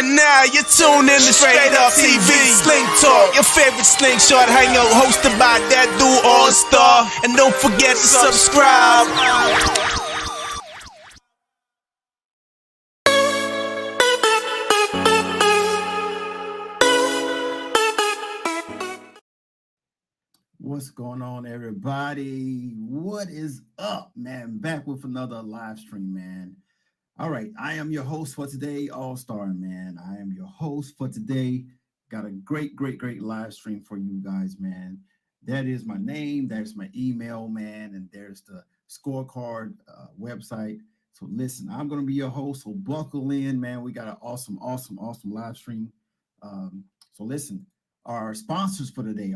And now you're tuned in to Straight Up TV, Sling Talk, your favorite slingshot hangout hosted by that dude All Star. And don't forget to subscribe. What's going on, everybody? What is up, man? Back with another live stream, man. All right, I am your host for today, All Star, man. I am your host for today. Got a great live stream for you guys, man. That is my name, there's my email, man, and there's the scorecard website. So listen, I'm going to be your host, so buckle in, man. We got an awesome live stream. So listen, our sponsors for today,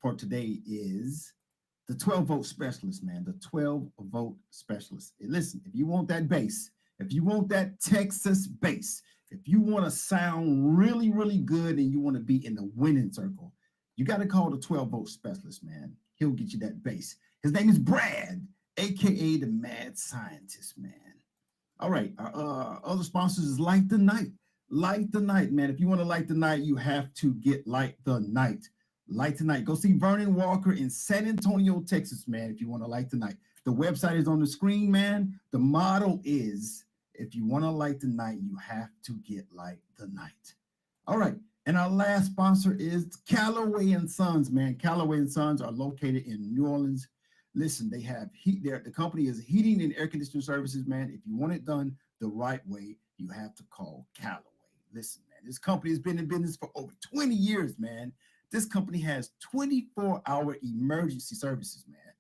for today is the 12-vote specialist, man, the 12-vote specialist. Listen, if you want that bass, if you want that Texas bass, if you want to sound really good and you want to be in the winning circle, you got to call the 12-vote specialist, man. He'll get you that bass. His name is Brad, aka the Mad Scientist, man. All right, our other sponsors is Light the Night. Light the Night, man. If you want to light the night, you have to get Light the Night. Light the Night. Go see Vernon Walker in San Antonio, Texas, man, if you want to light the night. The website is on the screen, man. The motto is, if you want to light the night, you have to get Light the Night. All right. And our last sponsor is Callaway and Sons, man. Callaway and Sons are located in New Orleans. Listen, they have heat there. The company is heating and air conditioning services, man. If you want it done the right way, you have to call Callaway. Listen, man, this company has been in business for over 20 years, man. This company has 24-hour emergency services, man.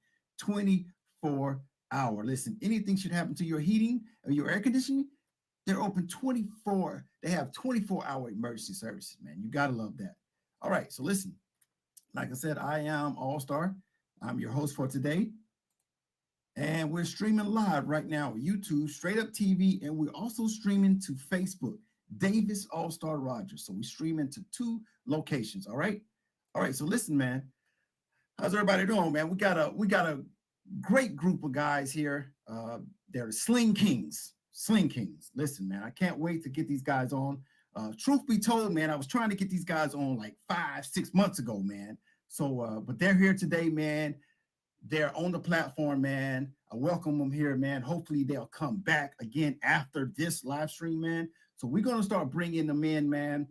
24-hour. Listen, anything should happen to your heating or your air conditioning, they're open 24. They have 24-hour emergency services, man. You got to love that. All right, so listen, like I said, I am All Star. I'm your host for today. And we're streaming live right now on YouTube, Straight Up TV, and we're also streaming to Facebook, Davis All Star Rogers. So we stream into 2 locations. All right. All right. So listen, man. How's everybody doing, man? We got a great group of guys here. They're Sling Kingz. Sling Kingz. Listen, man, I can't wait to get these guys on. Truth be told, man, I was trying to get these guys on like 5-6 months ago, man. So, but they're here today, man. They're on the platform, man. I welcome them here, man. Hopefully they'll come back again after this live stream, man. So we're going to start bringing them in, man.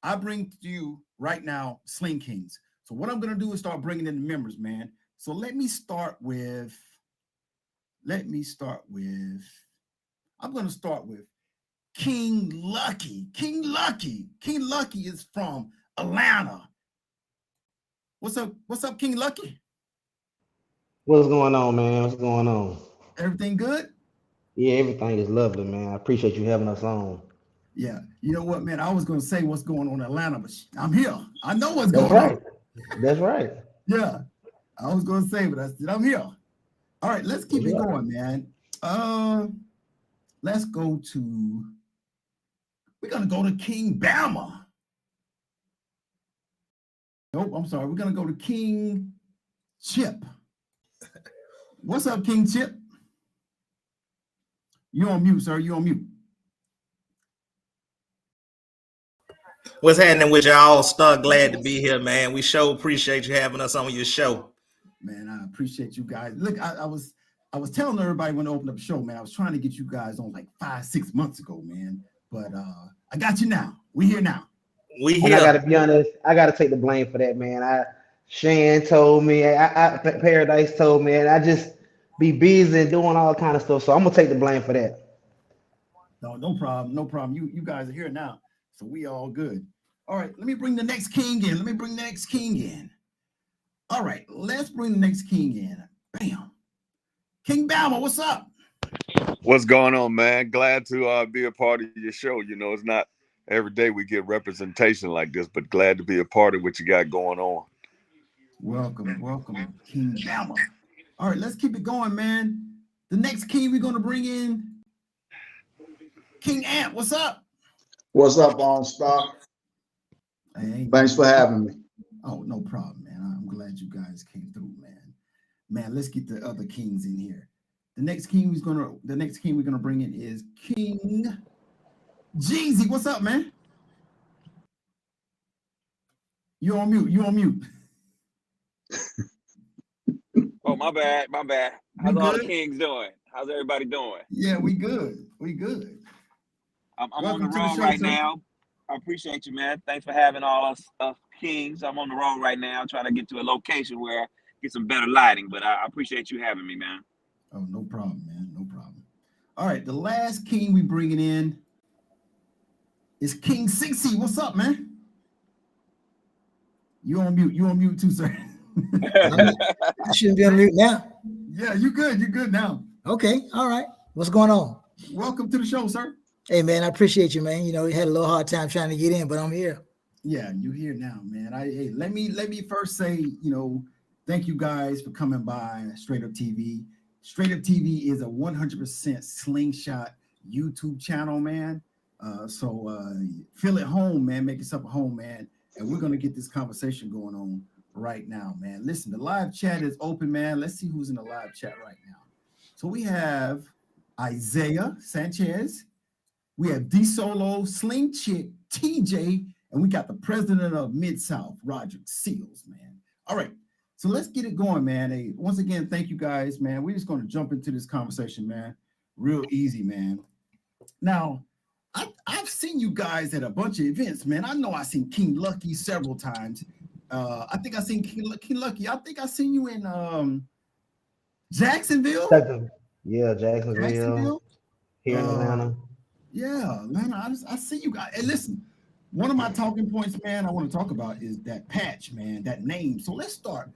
I bring to you right now Sling Kingz. So what I'm going to do is start bringing in the members, man. So I'm going to start with King Lucky. King Lucky is from Atlanta. What's up, King Lucky? What's going on, man? What's going on? Everything good? Yeah, everything is lovely, man. I appreciate you having us on. Yeah, you know what, man? I was going to say what's going on in Atlanta, but I'm here. I know what's going on. That's right. Yeah, I was going to say, but I said I'm here. All right, let's keep it going, man. We're going to go to King Bama. Nope, I'm sorry. We're going to go to King Chip. What's up, King Chip? You on mute, sir. You on mute. What's happening with you, All Star? Glad to be here, man. We sure appreciate you having us on your show. Man, I appreciate you guys. Look, I was telling everybody when I opened up the show, man, I was trying to get you guys on like 5-6 months ago, man. But I got you now. We here now. We here. And I gotta be honest, I gotta take the blame for that, man. Shan told me, Paradise told me, and I just be busy and doing all kind of stuff. So I'm gonna take the blame for that. No problem. You guys are here now, so we all good. All right, let me bring the next king in. All right, let's bring the next king in. Bam. King Bama, what's up? What's going on, man? Glad to be a part of your show. You know, it's not every day we get representation like this, but glad to be a part of what you got going on. Welcome, King Bama. All right, let's keep it going, man. The next king we're going to bring in, King Ant. What's up? What's up, All Star? Hey, thanks for having me. Oh, no problem, man. I'm glad you guys came through, man. Man, let's get the other kings in here. The next king we're gonna bring in is King Jeezy, what's up, man? You on mute. You on mute. Oh, my bad. My bad. You How's all the good? Kings doing? How's everybody doing? Yeah, we good. We good. I'm on the Welcome to the road show, right sir. now. I appreciate you, man. Thanks for having all us Kings. I'm on the road right now, trying to get to a location where I get some better lighting. But I appreciate you having me, man. Oh, no problem, man. No problem. All right, the last king we bringing in is King 60. What's up, man? You on mute. You on mute too, sir. I shouldn't be on mute now. Yeah, you good. You good now. Okay, all right. What's going on? Welcome to the show, sir. Hey, man, I appreciate you, man. You know, we had a little hard time trying to get in, but I'm here. Yeah, you here now, man. Hey, let me first say, thank you guys for coming by Straight Up TV. Straight Up TV is a 100% slingshot YouTube channel, man. So feel at home, man. Make yourself at home, man. And we're gonna get this conversation going on right now, man. Listen, the live chat is open, man. Let's see who's in the live chat right now. So we have Isaiah Sanchez, we have D Solo, Sling Chick, TJ, and we got the president of Mid-South, Roger Seals, man. All right, so let's get it going, man. Hey, once again, thank you guys, man. We're just going to jump into this conversation, man. Real easy, man. Now, I've seen you guys at a bunch of events, man. I know I've seen King Lucky several times. I think I've seen King Lucky. I think I seen you in Jacksonville. Yeah, Jacksonville. Here in Atlanta. Yeah, man, I see you guys. And listen, one of my talking points, man, I want to talk about is that patch, man, that name. So let's start.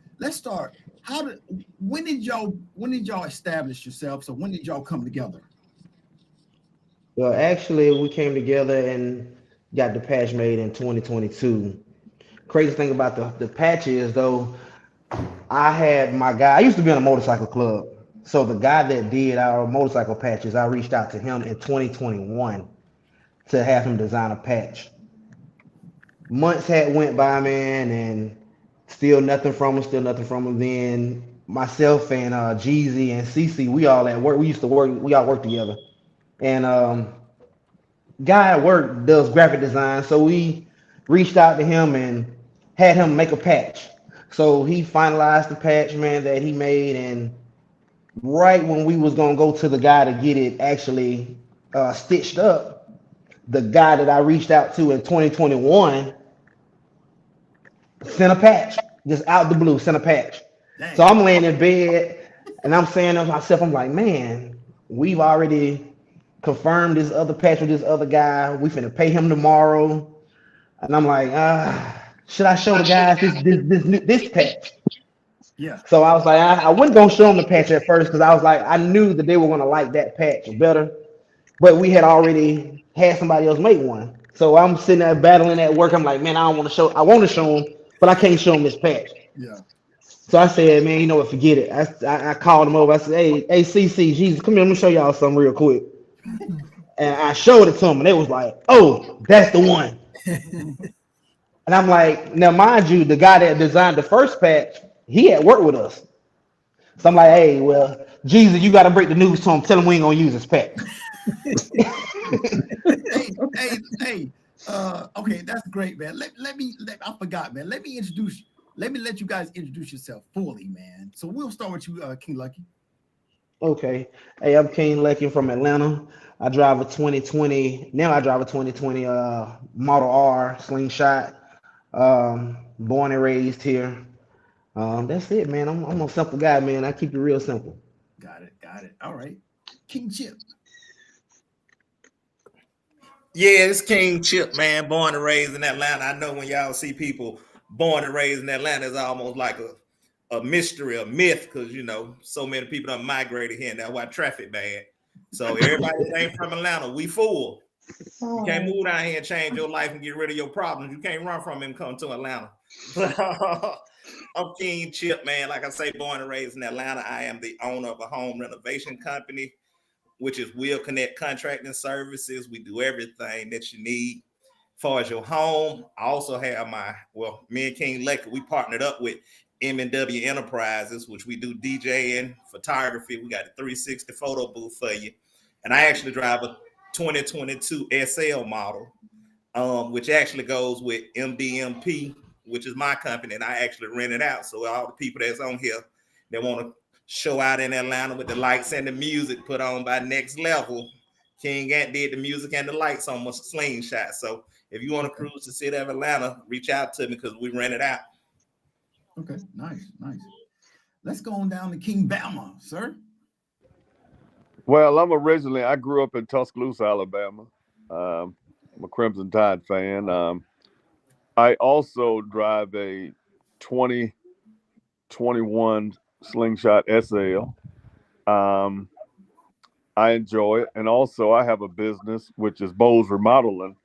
When did y'all establish yourselves? So when did y'all come together? Well, actually, we came together and got the patch made in 2022. Crazy thing about the patch is, though, I had my guy. I used to be in a motorcycle club. So the guy that did our motorcycle patches, I reached out to him in 2021 to have him design a patch. Months had went by, man, and still nothing from him. Then myself and Jeezy and Cece, we all at work. We all work together. And guy at work does graphic design, so we reached out to him and had him make a patch. So he finalized the patch, man, that he made, and right when we was gonna go to the guy to get it actually stitched up, the guy that I reached out to in 2021 sent a patch, just out the blue, sent a patch. Dang. So I'm laying in bed and I'm saying to myself, I'm like, man, we've already confirmed this other patch with this other guy. We finna pay him tomorrow. And I'm like, should I show the guys this patch? Yeah. So I was like, I wasn't gonna show them the patch at first because I was like, I knew that they were gonna like that patch better, but we had already had somebody else make one. So I'm sitting there battling at work. I'm like, man, I want to show them, but I can't show them this patch. Yeah. So I said, man, you know what, forget it. I called him over. I said, hey, CC, Jesus, come here, let me show y'all something real quick. And I showed it to them, and they was like, oh, that's the one. And I'm like, now mind you, the guy that designed the first patch, he had worked with us. So I'm like, hey, well, Jesus, you got to break the news to him. Tell him we ain't gonna use his patch. hey. Okay, that's great, man. I forgot, man. Let me let you guys introduce yourself fully, man. So we'll start with you, King Lucky. Okay. Hey, I'm King Lucky from Atlanta. I drive a 2020. Now I drive a 2020 Model R Slingshot. Born and raised here. That's it, man. I'm a simple guy, man. I keep it real simple. Got it. All right. King Chip. Yeah, it's King Chip, man. Born and raised in Atlanta. I know when y'all see people born and raised in Atlanta, it's almost like a mystery, a myth, because so many people have migrated here, and that's why traffic bad. So everybody that ain't from Atlanta, we fool. You can't move down here and change your life and get rid of your problems. You can't run from them and come to Atlanta. But I'm King Chip, man. Like I say, born and raised in Atlanta. I am the owner of a home renovation company, which is Will Connect Contracting Services. We do everything that you need as far as your home. I also have me and King Lucky, we partnered up with M&W Enterprises, which we do DJing, photography. We got a 360 photo booth for you. And I actually drive a 2022 SL model, which actually goes with MDMP, which is my company, and I actually rent it out. So all the people that's on here that want to show out in Atlanta with the lights and the music put on by Next Level, King Ant did the music and the lights on my Slingshot. So if you want to cruise the city of Atlanta, reach out to me because we rent it out. Okay, nice. Let's go on down to King Bama, sir. Well, I grew up in Tuscaloosa, Alabama. I'm a Crimson Tide fan. I also drive a 2021 Slingshot SL. I enjoy it. And also I have a business, which is Bowes Remodeling.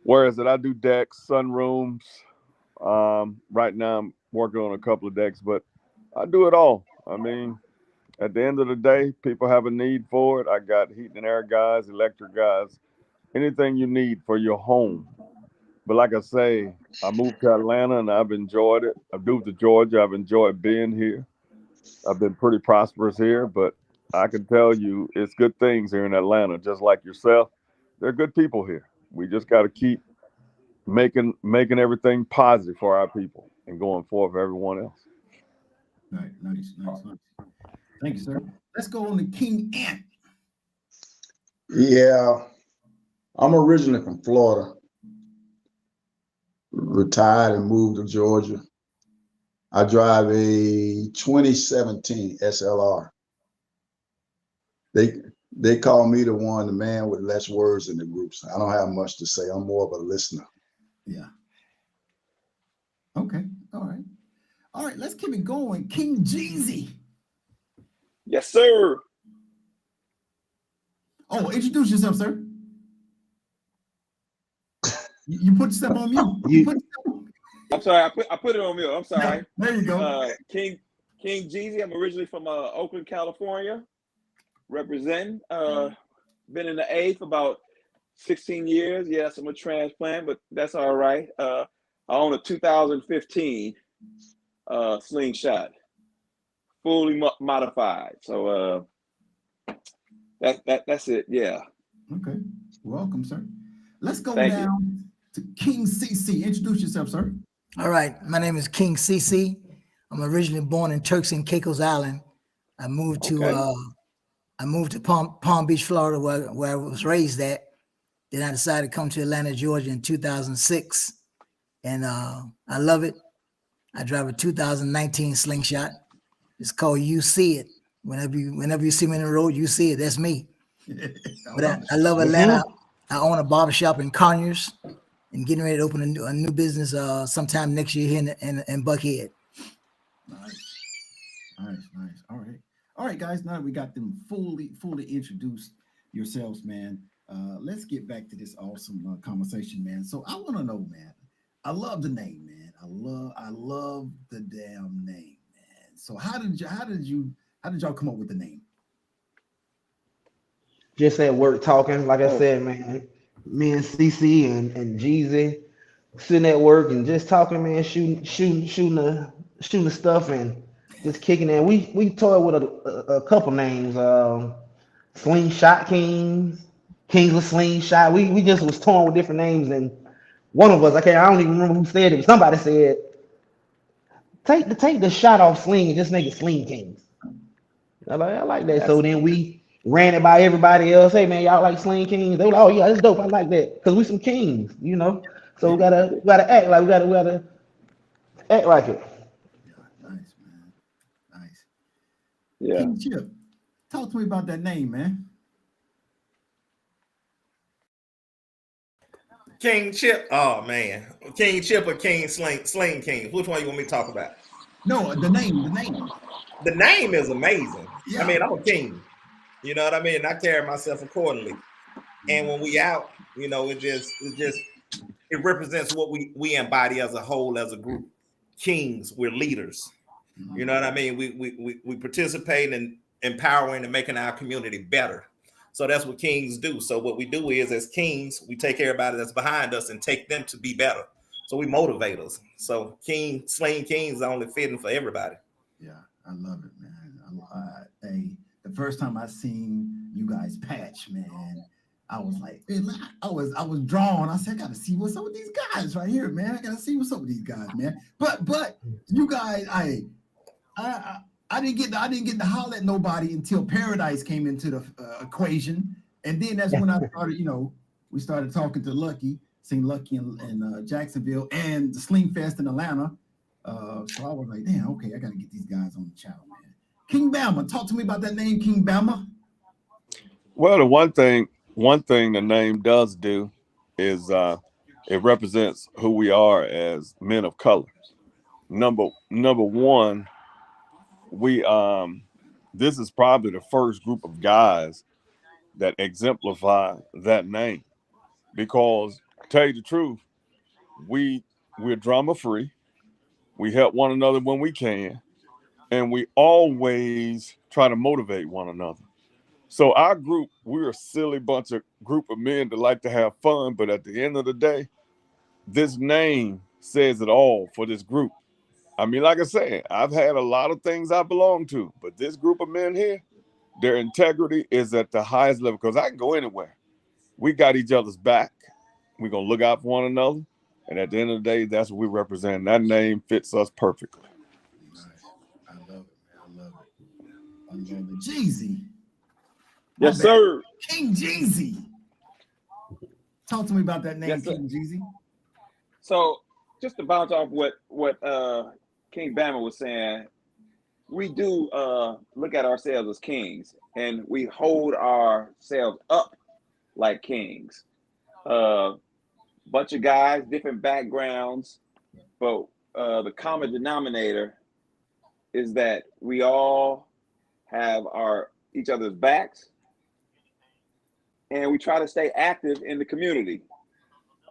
Whereas that I do decks, sunrooms. Right now I'm working on a couple of decks, but I do it all. I mean, at the end of the day, people have a need for it. I got heat and air guys, electric guys, anything you need for your home. But like I say, I moved to Atlanta and I've enjoyed it. I moved to Georgia. I've enjoyed being here. I've been pretty prosperous here, but I can tell you it's good things here in Atlanta, just like yourself. They're good people here. We just got to keep making everything positive for our people and going forward for everyone else. Right, nice. Thank you, sir. Let's go on to King Ant. Yeah, I'm originally from Florida. Retired and moved to Georgia. I drive a 2017 SLR. They call me the man with less words in the groups. I don't have much to say. I'm more of a listener. Yeah. Okay. All right. Let's keep it going. King Jeezy. Yes, sir. Oh, introduce yourself, sir. You put yourself on mute. I'm sorry. I put it on mute. I'm sorry. There you go. King Jeezy. I'm originally from Oakland, California. Representing. Been in the A for about 16 years. Yes, I'm a transplant, but that's all right. I own a 2015 Slingshot, fully modified. So that's it. Yeah. Okay. Welcome, sir. Let's go Thank down to King CC. Introduce yourself, sir. All right. My name is King CC. I'm originally born in Turks and Caicos Island. I moved to Palm Beach, Florida, where I was raised at. Then I decided to come to Atlanta, Georgia in 2006. And I love it. I drive a 2019 Slingshot. It's called You See It. Whenever you see me on the road, you see it. That's me. But I love Atlanta. I own a barbershop in Conyers and getting ready to open a new business sometime next year here in Buckhead. Nice. All right, guys. Now that we got them fully introduced yourselves, man. Let's get back to this awesome conversation, man. So I want to know, man. I love the name, man. I love the damn name, man. So how did y'all come up with the name? Just at work talking, like I said, man. Me and CC and Jeezy sitting at work and just talking, man, shooting the stuff and just kicking it. We toyed with a couple names, Slingshot Kings of Slingshot. We just was toying with different names, and one of us, I don't even remember who said it, but somebody said, take the shot off Sling and just make it Sling Kingz. I like that. So then we ran it by everybody else. Hey man, y'all like Sling Kingz? They were like, oh yeah, that's dope. I like that because we some kings, you know. So we gotta act like we gotta act like it. Yeah, nice, man. Nice. Yeah. King Chip, talk to me about that name, man. King Chip, oh man, King Chip or King Sling Kingz? Which one you want me to talk about? No, the name. The name is amazing. Yeah. I mean, I'm a king. You know what I mean? I carry myself accordingly. And when we out, you know, it represents what we embody as a whole, as a group. Kings, we're leaders. You know what I mean? We participate in empowering and making our community better. So that's what kings do. So what we do is, as kings, we take everybody that's behind us and take them to be better. So we motivate us. So Sling Kingz is only fitting for everybody. Yeah, I love it, man. The first time I seen you guys patch, man, I was like, I was drawn. I said, I gotta see what's up with these guys right here, man. I gotta see what's up with these guys, man. But you guys, I didn't get to holler at nobody until Paradise came into the equation, and then that's when I started. We started talking to Lucky, seeing Lucky in Jacksonville, and the Sling Fest in Atlanta. So I was like, damn, okay, I gotta get these guys on the channel, man. King Bama, talk to me about that name, King Bama. Well, the one thing the name does do is it represents who we are as men of color. Number one, we this is probably the first group of guys that exemplify that name, because tell you the truth, we're drama free. We help one another when we can, and we always try to motivate one another. So our group, we're a silly group of men that like to have fun, but at the end of the day, this name says it all for this group. I mean, like I said, I've had a lot of things I belong to, but this group of men here, their integrity is at the highest level, because I can go anywhere. We got each other's back. We're going to look out for one another. And at the end of the day, that's what we represent. That name fits us perfectly. Nice. I love it, man. I love it. Jeezy. Yes, sir. King Jeezy. Talk to me about that name, yes, King Jeezy. So just to bounce off what King Bama was saying, we do look at ourselves as kings, and we hold ourselves up like kings. Bunch of guys, different backgrounds, but the common denominator is that we all have each other's backs, and we try to stay active in the community.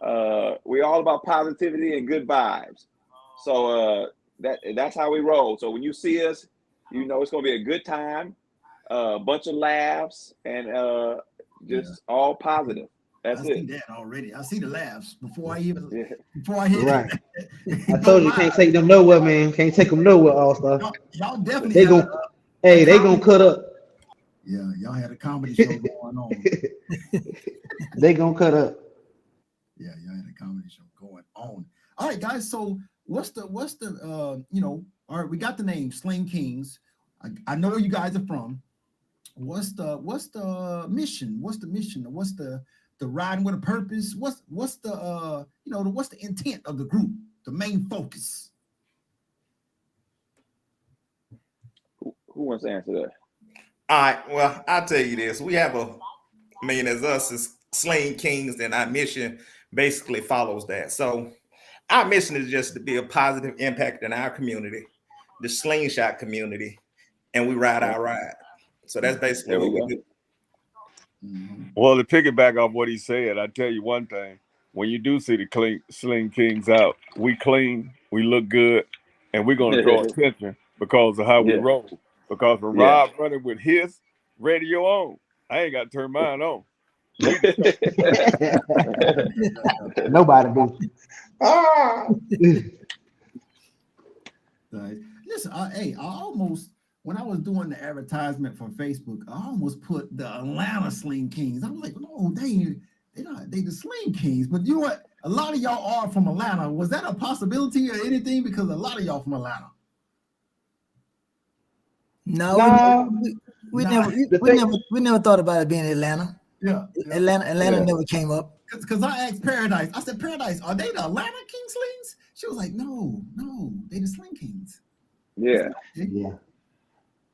We're all about positivity and good vibes. So that's how we roll. So when you see us, you know it's gonna be a good time, a bunch of laughs, and just all positive. That's it. I see that already. I see the laughs before I hit right. I told you can't take them nowhere, man. Can't take them nowhere, all stuff. Y'all definitely. They gonna cut up. Yeah, y'all had a comedy show going on. They gonna cut up. Yeah, y'all had a comedy show going on. All right, guys. So what's the all right, we got the name Sling Kingz. I know where you guys are from. What's the mission? What's the mission? What's the riding with a purpose? What's the what's the intent of the group? The main focus. Who wants to answer that? All right. Well, I'll tell you this. We have as us as Sling Kingz, and our mission basically follows that. So our mission is just to be a positive impact in our community, the Slingshot community, and we ride our ride. So that's basically what we do. Well, to piggyback off what he said, I tell you one thing: when you do see the Sling Kingz out, we clean, we look good, and we're gonna draw attention because of how we roll. Because when Rob running with his radio on, I ain't got to turn mine on. Nobody do. Listen, I almost, when I was doing the advertisement for Facebook, I almost put the Atlanta Sling Kingz. I was like, no, they the Sling Kingz. But you know what? A lot of y'all are from Atlanta. Was that a possibility or anything? Because a lot of y'all from Atlanta. No, we never thought about it being Atlanta. Yeah. Atlanta never came up. Because I asked Paradise. I said, Paradise, are they the Atlanta King Slings? She was like, no, they the Sling Kingz. Yeah.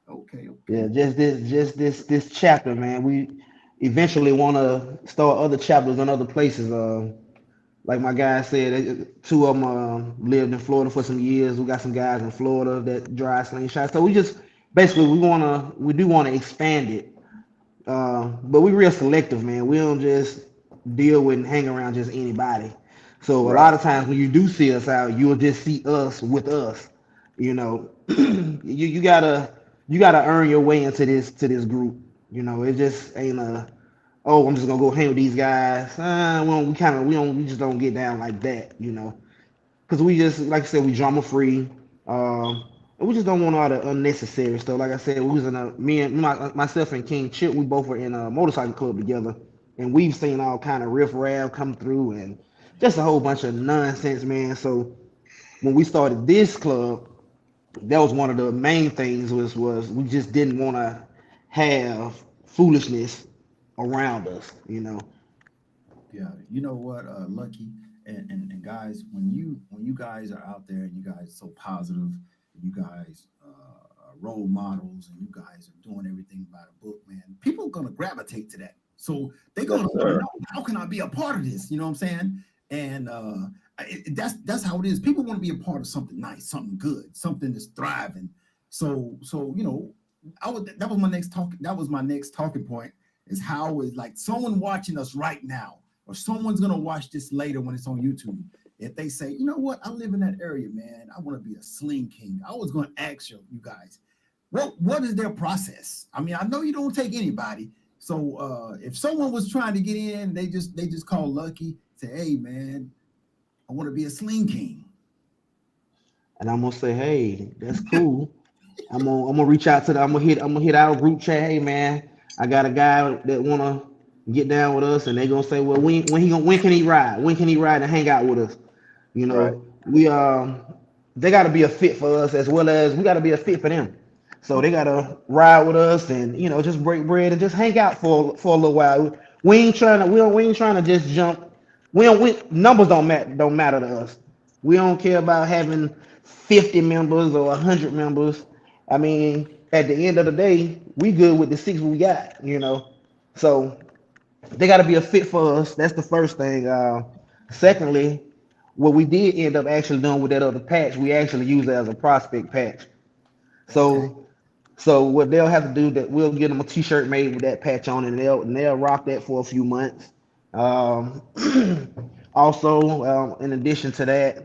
Okay. Yeah, just this chapter, man. We eventually want to start other chapters in other places. Like my guy said, two of them lived in Florida for some years. We got some guys in Florida that drive slingshots. So we just basically we do want to expand it. But we real selective, man. We don't just deal with and hang around just anybody. So a lot of times when you do see us out, you'll just see us with us. You know, you gotta earn your way into this group. You know, it just ain't I'm just gonna go hang with these guys. We just don't get down like that. You know, because we just, like I said, we drama free. And we just don't want all the unnecessary stuff. Like I said, we was in myself and King Chip, we both were in a motorcycle club together. and we've seen all kind of riffraff come through and just a whole bunch of nonsense, man. So when we started this club, that was one of the main things was we just didn't want to have foolishness around us, you know. Yeah, you know what, Lucky and guys, when you guys are out there and you guys are so positive, you guys are role models, and you guys are doing everything by the book, man. People are gonna gravitate to that, so they're gonna Yes, want to sir. know, how can I be a part of this? You know what I'm saying? And that's how it is. People want to be a part of something nice, something good, something that's thriving. So you know, that was my next talk. That was my next talking point. Is how is like someone watching us right now, or someone's gonna watch this later when it's on YouTube. If they say, you know what, I live in that area, man, I want to be a Sling King. I was gonna ask you guys, what is their process? I mean, I know you don't take anybody. So if someone was trying to get in, they just call Lucky, say, hey man, I want to be a Sling King. And I'm gonna say, hey, that's cool. I'm gonna reach out to the I'm gonna hit our group chat. Hey man, I got a guy that wanna get down with us, and they gonna say, well, when can he ride? When can he ride and hang out with us? You Right. know, we they gotta be a fit for us as well as we gotta be a fit for them. So they gotta ride with us and just break bread and just hang out for a little while. We ain't trying to just jump. Numbers don't matter to us. We don't care about having 50 members or 100 members. I mean, at the end of the day, we good with the six we got. So they got to be a fit for us. That's the first thing. Secondly, what we did end up actually doing with that other patch, we actually use it as a prospect patch. Okay. So what they'll have to do, that we'll get them a T-shirt made with that patch on, and they'll rock that for a few months. Um, Also, in addition to that,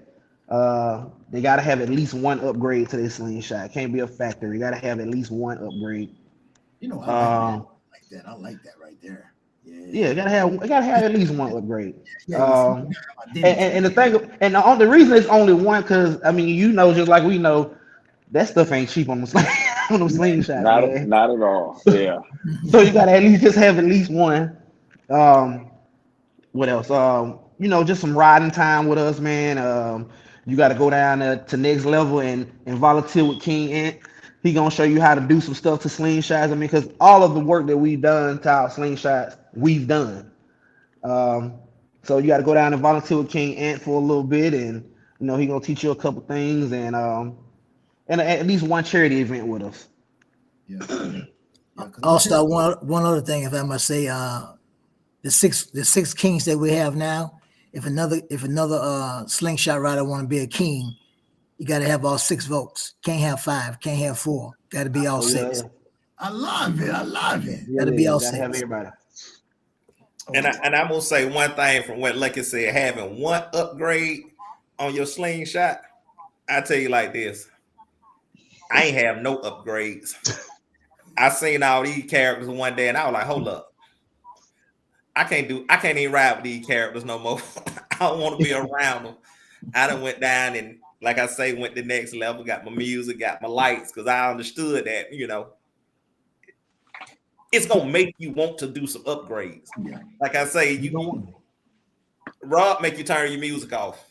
they got to have at least one upgrade to their slingshot. Can't be a factory. Got to have at least one upgrade. You know, I like that. Um, I like that. I like that right there. yeah, Yeah. gotta have at least one upgrade. Yeah, you see, Um, and, identity. and, and the thing, and the reason it's only one, because I mean, just like we know, that stuff ain't cheap on the on them slingshots, Not man. not at all. Yeah. So you gotta at least just have at least one. Um, what else? Just some riding time with us, man. You got to go down to next level and volunteer with King Ant. He gonna show you how to do some stuff to slingshots. I mean, because all of the work that we've done to our slingshots, we've done. Um, so you got to go down and volunteer with King Ant for a little bit, and he gonna teach you a couple things, and at least one charity event with us. Yeah, yeah, because I'm sure. Also, one other thing, if I must say, the six kings that we have now. If another slingshot rider want to be a king, you got to have all six votes. Can't have five. Can't have four. Got to be all Oh yeah, six. yeah, I love it. I love it. yeah, Got to yeah. be You all gotta have six. everybody. And Okay. I'm gonna say one thing from what Lucky said: having one upgrade on your slingshot. I tell you like this: I ain't have no upgrades. I seen all these characters one day, and I was like, "Hold up, I can't even ride with these characters no more. I don't want to be around them." I done went down and, like I say, went the next level. Got my music, got my lights, because I understood that it's gonna make you want to do some upgrades. Yeah. Like I say, Rob make you turn your music off.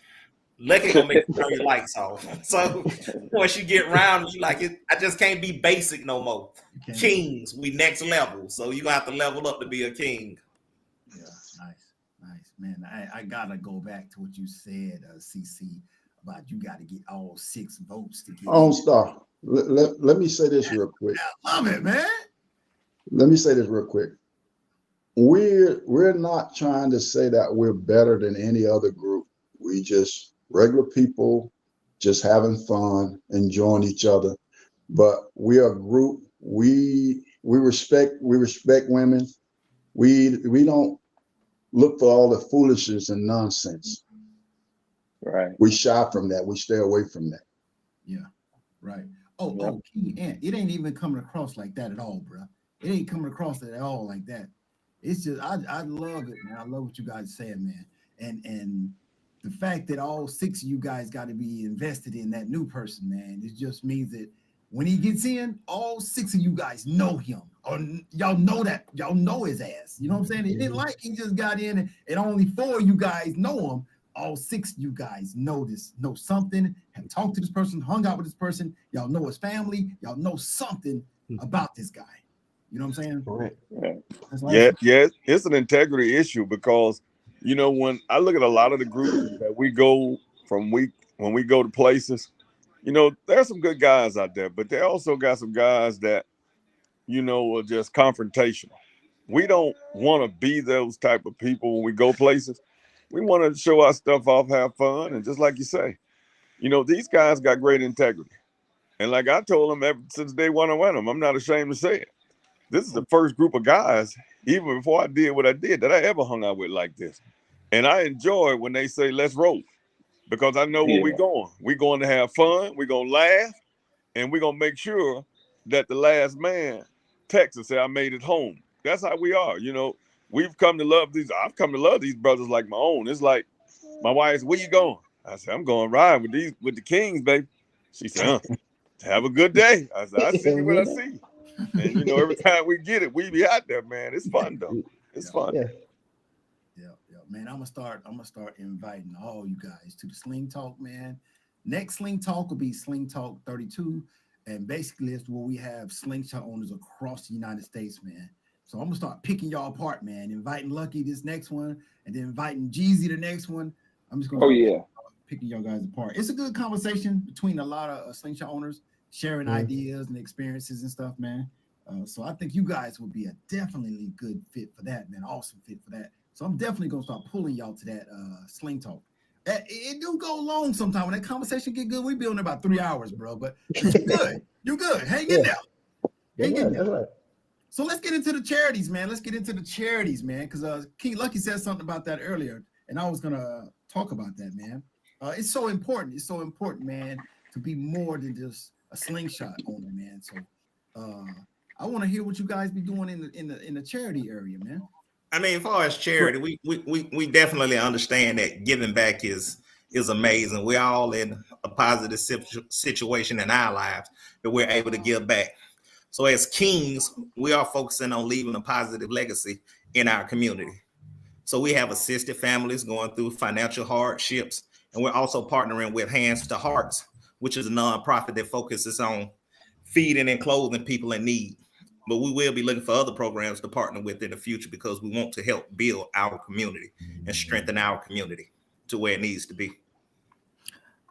Lucky gonna make you turn your lights off. So once you get around, you like it. I just can't be basic no more. Okay. Kings, we next level. So you gonna have to level up to be a king. Yeah. Nice, man. I gotta go back to what you said, CC, about you got to get all six votes to get On in. star. Let me say this real quick. Love it, man. Let me say this real quick. We're not trying to say that we're better than any other group. We just regular people, just having fun, enjoying each other. But we are a group. We respect women. We don't look for all the foolishness and nonsense. Right. We shy from that. We stay away from that. Yeah. Right. Yep. King Ant. It ain't even coming across like that at all, bro. It ain't coming across at all like that. It's just I love it, man. I love what you guys are saying, man. And the fact that all six of you guys got to be invested in that new person, man, it just means that When he gets in, all 6 of you guys know him. Or y'all know that. Y'all know his ass. You know what I'm saying? It didn't like he just got in and only 4 of you guys know him. All 6 of you guys know something, have talked to this person, hung out with this person. Y'all know his family. Y'all know something about this guy. You know what I'm saying? Correct. Yeah, it's an integrity issue because, you know, when I look at a lot of the groups that we go from when we go to places, you know, there's some good guys out there, but they also got some guys that, you know, are just confrontational. We don't want to be those type of people when we go places. We want to show our stuff off, have fun, and just like you say, you know, these guys got great integrity. And like I told them ever since day one I went them, I'm not ashamed to say it. This is the first group of guys, even before I did what I did, that I ever hung out with like this. And I enjoy when they say, let's roll, because I know where we're going. We're going to have fun, we're going to laugh, and we're going to make sure that the last man texts and say, I made it home. That's how we are. You know, I've come to love these brothers like my own. It's like my wife's, where you going? I said, I'm going ride with the Kings, baby. She said, have a good day. I said, I see you when I see you. And you know, every time we get it, we be out there, man. It's fun though. It's fun. Yeah, man. I'm gonna start inviting all you guys to the Sling Talk, man. Next Sling Talk will be Sling Talk 32. And basically it's where we have slingshot owners across the United States, man. So I'm gonna start picking y'all apart, man. Inviting Lucky this next one, and then inviting Jeezy the next one. I'm just gonna picking y'all guys apart. It's a good conversation between a lot of slingshot owners sharing ideas and experiences and stuff, man. So I think you guys would be a definitely good fit for that, man. Awesome fit for that. So I'm definitely gonna start pulling y'all to that Sling Talk. It do go long sometimes. When that conversation get good, we be on there about 3 hours, bro. But you're good. You're good. Hang in there. Hang in there. Right. So let's get into the charities, man. Because King Lucky said something about that earlier, and I was gonna talk about that, man. It's so important. It's so important, man, to be more than just a slingshot owner, man. So I want to hear what you guys be doing in the charity area, man. I mean, as far as charity, we definitely understand that giving back is amazing. We're all in a positive situation in our lives that we're able to give back. So as Kings, we are focusing on leaving a positive legacy in our community. So we have assisted families going through financial hardships, and we're also partnering with Hands to Hearts, which is a nonprofit that focuses on feeding and clothing people in need. But we will be looking for other programs to partner with in the future because we want to help build our community and strengthen our community to where it needs to be.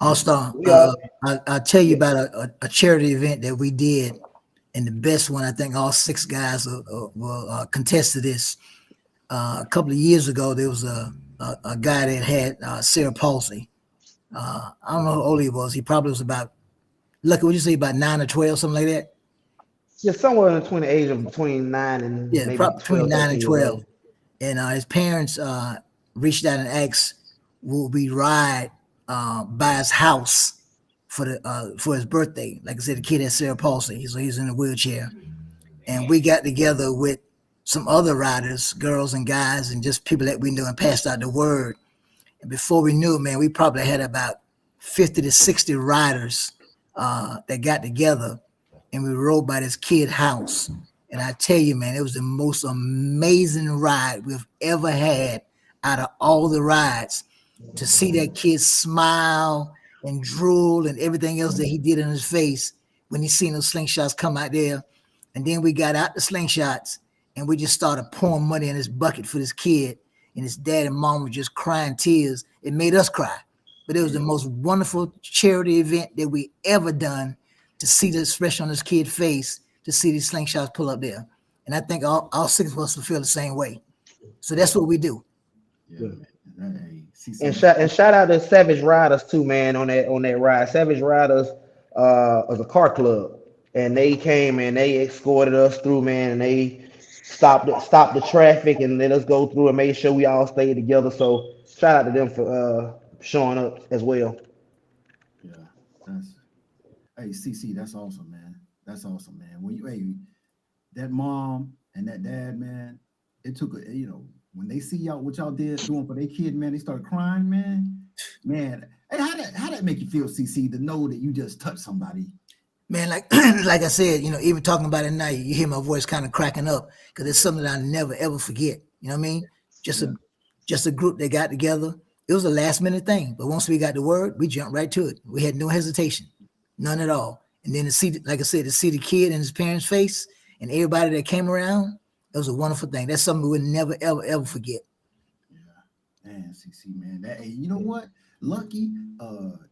All-Star, I'll tell you about a charity event that we did, and the best one, I think all 6 guys will contest to this. A couple of years ago, there was a guy that had cerebral palsy. I don't know how old he was. He probably was about, Lucky, would you say about 9 or 12, something like that? Yeah, somewhere in between the age of between 9 and maybe probably between 9 and 12. And his parents reached out and asked, will we ride by his house for his birthday? Like I said, the kid had cerebral palsy, so he's in a wheelchair. And we got together with some other riders, girls and guys, and just people that we knew, and passed out the word. And before we knew it, man, we probably had about 50 to 60 riders that got together, and we rode by this kid's house. And I tell you, man, it was the most amazing ride we've ever had out of all the rides. To see that kid smile and drool and everything else that he did in his face when he seen those slingshots come out there. And then we got out the slingshots and we just started pouring money in his bucket for this kid. And his dad and mom were just crying tears. It made us cry. But it was the most wonderful charity event that we ever done, to see the expression on this kid's face, to see these slingshots pull up there. And I think all 6 of us will feel the same way. So that's what we do. Yeah. And shout out to Savage Riders too, man, on that ride. Savage Riders was a car club, and they came and they escorted us through, man, and they stopped the traffic and let us go through and made sure we all stayed together. So shout out to them for showing up as well. Yeah, hey, CC, that's awesome, man. That's awesome, man. When that mom and that dad, man, it took when they see y'all, what y'all doing for their kid, man, they started crying, man. Hey, how that make you feel, CC, to know that you just touched somebody? Man, like like I said, even talking about it now, you hear my voice kind of cracking up because it's something that I never ever forget. You know what I mean? Just a group that got together. It was a last minute thing, but once we got the word, we jumped right to it. We had no hesitation, none at all. And then to see, like I said, to see the kid and his parents' face and everybody that came around, it was a wonderful thing. That's something we would never ever ever forget. Yeah, man, CC, man. That, hey, you know what? Lucky,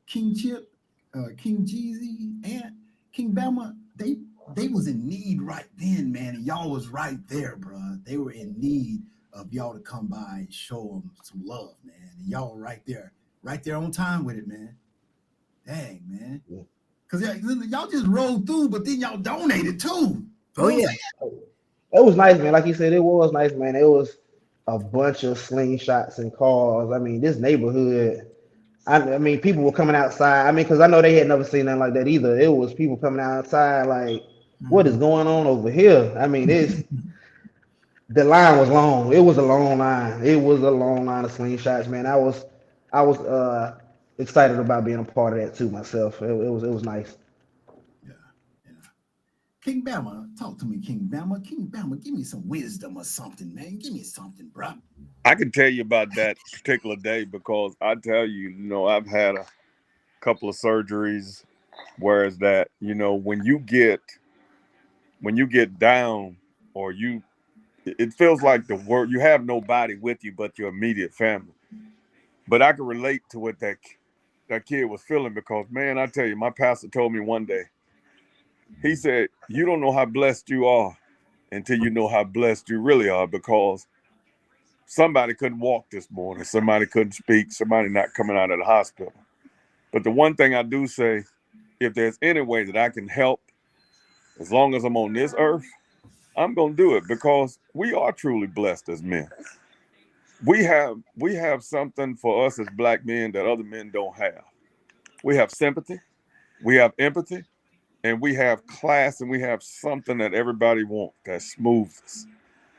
King Chip, King Jeezy, and King Bama, they was in need right then, man. And y'all was right there, bro. They were in need of y'all to come by and show them some love, man. And y'all were right there on time with it, man. Dang, man. Because y'all just rolled through, but then y'all donated too. Oh, yeah. It was nice, man. Like you said, it was nice, man. It was a bunch of slingshots and cars. I mean, this neighborhood, I mean, people were coming outside. I mean, because I know they had never seen nothing like that either. It was people coming outside like, what is going on over here? I mean, the line was long. It was a long line. It was a long line of slingshots, man. I was excited about being a part of that too myself. It was nice. Yeah. King Bama, talk to me, King Bama. King Bama, give me some wisdom or something, man. Give me something, bro. I can tell you about that particular day because I tell you, I've had a couple of surgeries, whereas that, when you get down or it feels like the world, you have nobody with you but your immediate family. But I can relate to what that kid was feeling because, man, I tell you, my pastor told me one day, he said, you don't know how blessed you are until you know how blessed you really are, because somebody couldn't walk this morning, somebody couldn't speak, somebody not coming out of the hospital. But the one thing I do say, if there's any way that I can help, as long as I'm on this earth, I'm going to do it, because we are truly blessed as men. We have something for us as black men that other men don't have. We have sympathy, we have empathy, and we have class, and we have something that everybody wants, that smoothness.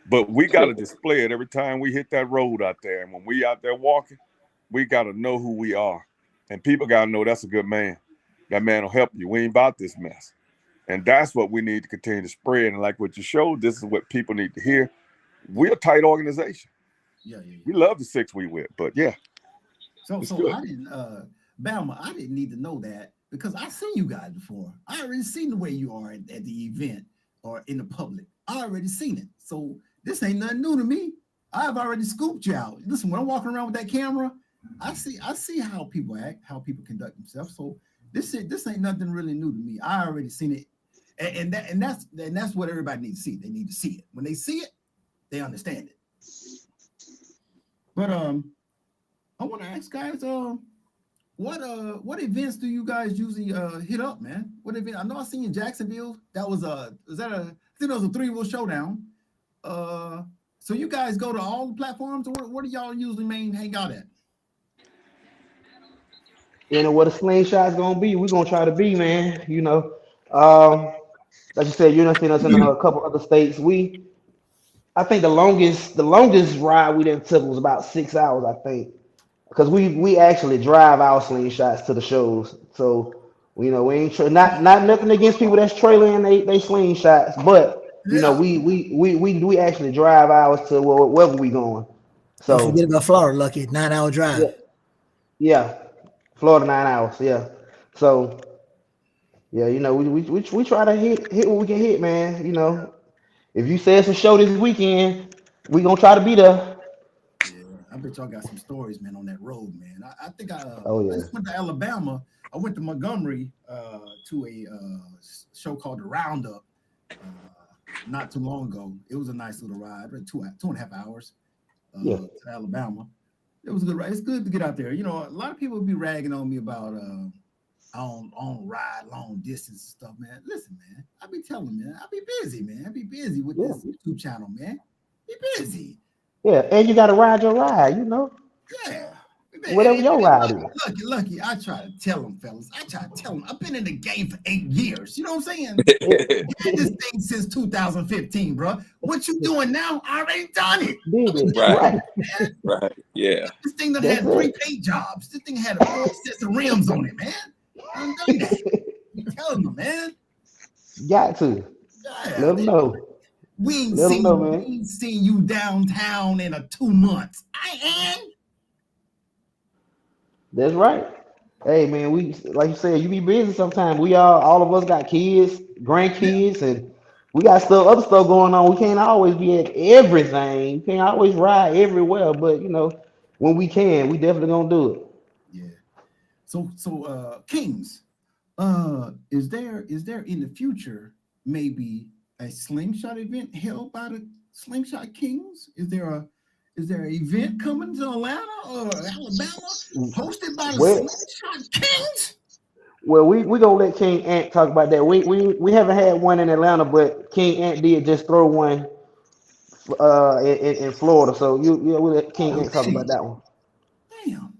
But we got to display it every time we hit that road out there. And when we out there walking, we got to know who we are. And people got to know that's a good man. That man will help you. We ain't about this mess. And that's what we need to continue to spread. And like what you showed, this is what people need to hear. We're a tight organization. Yeah. We love the six we with, but yeah. So I didn't, Bama, I didn't need to know that because I seen you guys before. I already seen the way you are at the event or in the public. I already seen it. So this ain't nothing new to me. I've already scooped you out. Listen, when I'm walking around with that camera, I see how people act, how people conduct themselves. So this ain't nothing really new to me. I already seen it. And that's what everybody needs to see. They need to see it. When they see it, they understand it. But I want to ask guys, what events do you guys usually hit up, man? What event? I know I seen you in Jacksonville. That was I think that was a 3-wheel showdown. So you guys go to all the platforms, or what do y'all usually main hang out at? What a slingshot's gonna be, we're gonna try to be, man. Like you said, seen us in a couple other states. I think the longest ride we done took was about 6 hours, I think. Because we actually drive our slingshots to the shows. So we ain't not nothing against people that's trailing they slingshots, but we actually drive ours to wherever we going. So don't forget about Florida, Lucky. 9-hour drive. Yeah. Florida 9 hours. Yeah. So yeah, we try to hit what we can hit, man. If you say it's a show this weekend, we gonna try to be there. Yeah, I bet y'all got some stories, man, on that road, man. I think I yeah. just went to Alabama. I went to Montgomery to a show called The Roundup not too long ago. It was a nice little ride, 2.5 hours to Alabama. It was a good ride. It's good to get out there. A lot of people be ragging on me about on ride long distance and stuff, man. Listen, man, I be telling them, man, I be busy, man. I be busy with this YouTube channel, man. Be busy. Yeah, and you gotta ride your ride, Yeah. Whatever your ride is. Lucky, I try to tell them, fellas. I've been in the game for 8 years. You know what I'm saying? I've had this thing since 2015, bro. What you doing now? I already done it. Right. Yeah. This thing done had 3 paint jobs. This thing had 4 sets of rims on it, man. I done that. You telling them, man. Got to Yeah, let them know. we ain't Let them know, we man. ain't seen you downtown in 2 months. I ain't. That's right. Hey man, we like you said, you be busy sometimes. We all of us got kids, Yeah, grandkids, and we got other stuff going on. We can't always be at everything. You can't always ride everywhere, but when we can, we definitely gonna do it. yeah. So Kings, is there in the future maybe a slingshot event held by the Slingshot Kings? Is there an event coming to Atlanta or Alabama hosted by the Well, Slingshot Kings? we gonna let King Ant talk about that. We haven't had one in Atlanta, but King Ant did just throw one in Florida. So we'll let King Oh Ant talk about shit! that one. Damn.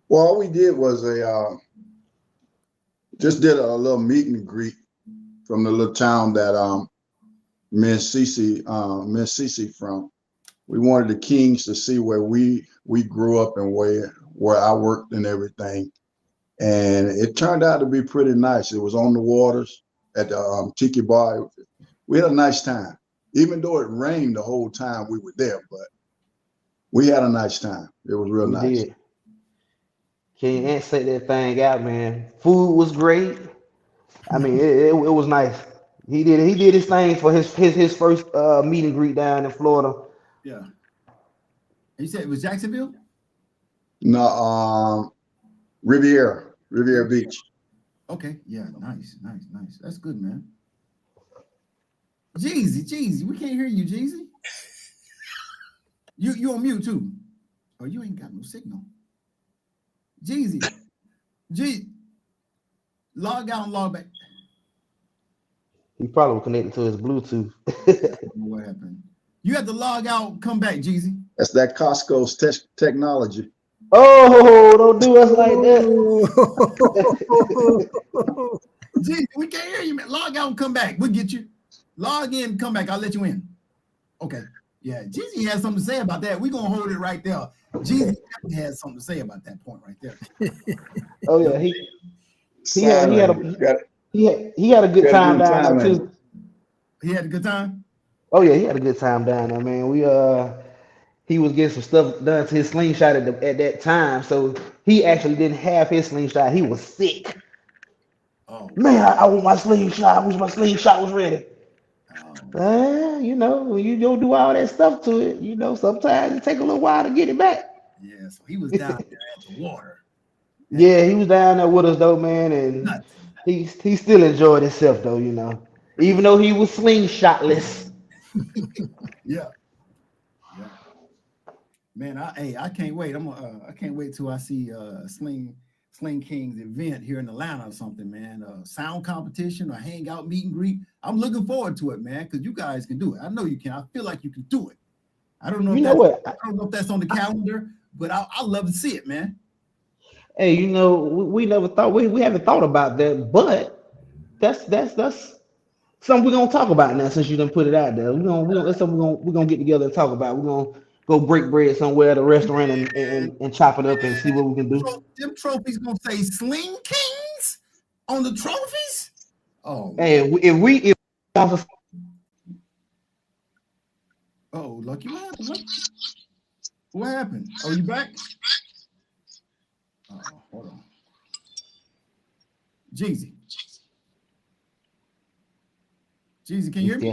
Well, all we did was just did a little meet and greet from the little town that Miss Cece from. We wanted the Kings to see where we grew up and where I worked and everything. And it turned out to be pretty nice. It was on the waters at the Tiki Bar. We had a nice time, even though it rained the whole time we were there. But we had a nice time. It was real We nice. did. King Ant set that thing out, man. Food was great. I mean, it was nice. He did his thing for his first meet and greet down in Florida. Yeah. You said it was Jacksonville? No, Riviera Beach. Okay. Yeah. Nice. That's good, man. Jeezy, we can't hear you, Jeezy. You on mute too. Oh, you ain't got no signal. Jeezy, log out and log back. He probably was connected to his Bluetooth. I don't know what happened. You have to log out and come back, Jeezy. That's that Costco's technology. Oh, don't do us like that. Jeezy, we can't hear you, man. Log out and come back. We'll get you. Log in, come back. I'll let you in. Okay. Yeah, Jeezy has something to say about that. We're gonna hold it right there. Jeezy has something to say about that point right there. Oh yeah, he had a good Got a time good down there time, man. too. He had a good time. Oh yeah, he had a good time down there, man. He was getting some stuff done to his slingshot at that time, so he actually didn't have his slingshot. He was sick. Oh, Man, I want my slingshot. I wish my slingshot was ready. oh. When you don't do all that stuff to it, sometimes it take a little while to get it back. Yeah, so he was down there at the water. Yeah, he was down there with us though, man, and Nothing. he still enjoyed himself though, even though he was slingshotless. Yeah. Man, I can't wait. I can't wait till I see Sling Kingz event here in Atlanta or something, man. Sound competition or hangout meet and greet. I'm looking forward to it, man, because you guys can do it. I know you can. I feel like you can do it. I don't know You if know what? I don't know if that's on the calendar, but I love to see it, man. Hey, we never thought we haven't thought about that, but that's something we're gonna talk about now since you done put it out there. That's something we're gonna get together and talk about. We're gonna go break bread somewhere at a restaurant and chop it up and see what we can do. Them trophies gonna say Sling Kingz on the trophies. Oh, Hey, if oh, Lucky, what happened? What happened? Oh, you back? Oh, hold on. Jeezy, can you hear me?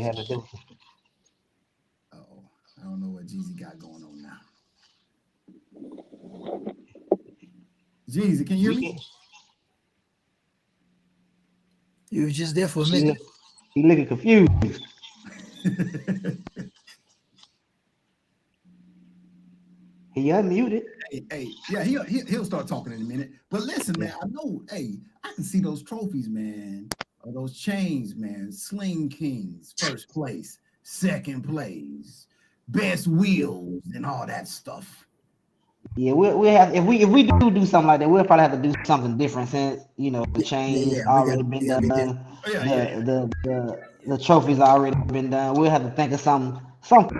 Oh, I don't know what Jeezy got going on now. Jeezy, can you hear me? You was just there for a minute. He looking confused. He unmuted. Hey, yeah, he'll start talking in a minute. But listen, man, I know, I can see those trophies, man, or those chains, man. Sling Kingz, first place, second place, best wheels, and all that stuff. Yeah, we have if we do something like that, we'll probably have to do something different since the chains already been done. The trophies already been done. We'll have to think of something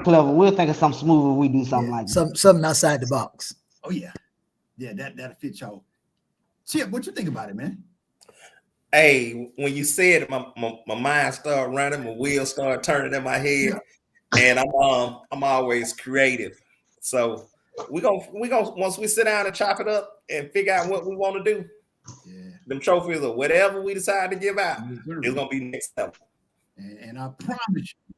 clever. We'll think of something smooth when we do something like that. Something outside the box. Oh yeah, that'll fit y'all. Chip, what you think about it, man? Hey, when you said it, my mind started running, my wheels started turning in my head, and I'm always creative. So we gonna once we sit down and chop it up and figure out what we want to do. Yeah. Them trophies or whatever we decide to give out, Yes, sir. it's gonna be next level. And I promise you.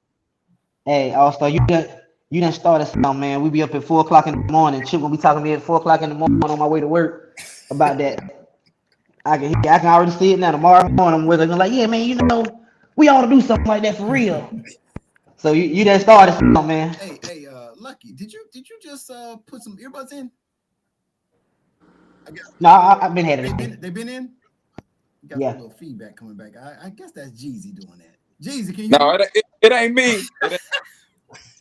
Hey, All-Star, you done started something, man. We be up at 4 o'clock in the morning. Chip gonna be talking to me at 4 o'clock in the morning on my way to work about that. I can already see it now. Tomorrow morning, I'm with her, like, yeah, man, we ought to do something like that for real. So you done started something, man. Hey, Lucky, did you just put some earbuds in? I guess No, I've been had it. they've been in. You got Yeah. a little feedback coming back. I guess that's Jeezy doing that. Jeezy, can you? No, it ain't me. It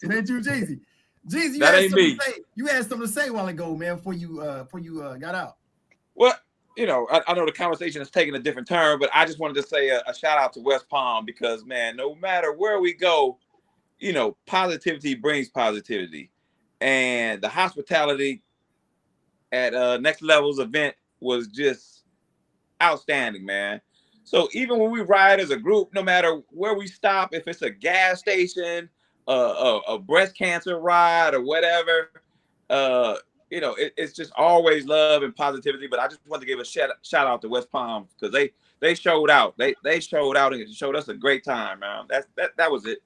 ain't you, Jeezy. Jeezy, That ain't me. You had something to say a while ago, man, before you got out. Well, I know the conversation is taking a different turn, but I just wanted to say a shout out to West Palm because, man, no matter where we go, positivity brings positivity. And the hospitality at Next Level's event was just outstanding, man. So even when we ride as a group, no matter where we stop, if it's a gas station, a breast cancer ride or whatever, it's just always love and positivity. But I just want to give a shout out to West Palm because they showed out. They showed out and showed us a great time, man. That was it.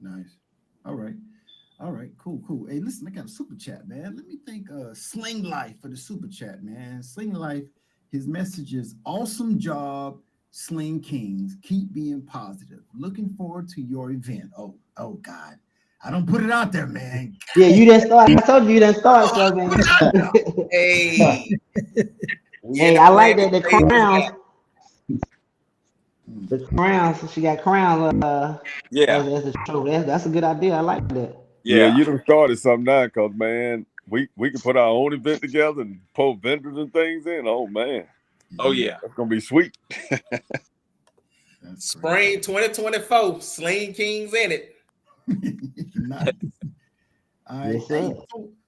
Nice. All right, cool. Hey, listen, I got a super chat, man. Let me thank Sling Life for the super chat, man. Sling Life, his message is awesome job, Sling Kingz. Keep being positive. Looking forward to your event. Oh God. I don't put it out there, man. Yeah, you done started. I told you done started something. Hey, Hey, I like that the crowns. The crowns. She got crowns. Yeah. As a trophy. That's a good idea. I like that. Yeah, Yeah. you done started something now, because, man, we can put our own event together and pull vendors and things in. Oh, man. Oh, yeah. That's going to be sweet. Spring 2024, Sling Kingz in it. Nice. All right. Yes, Hey, sir.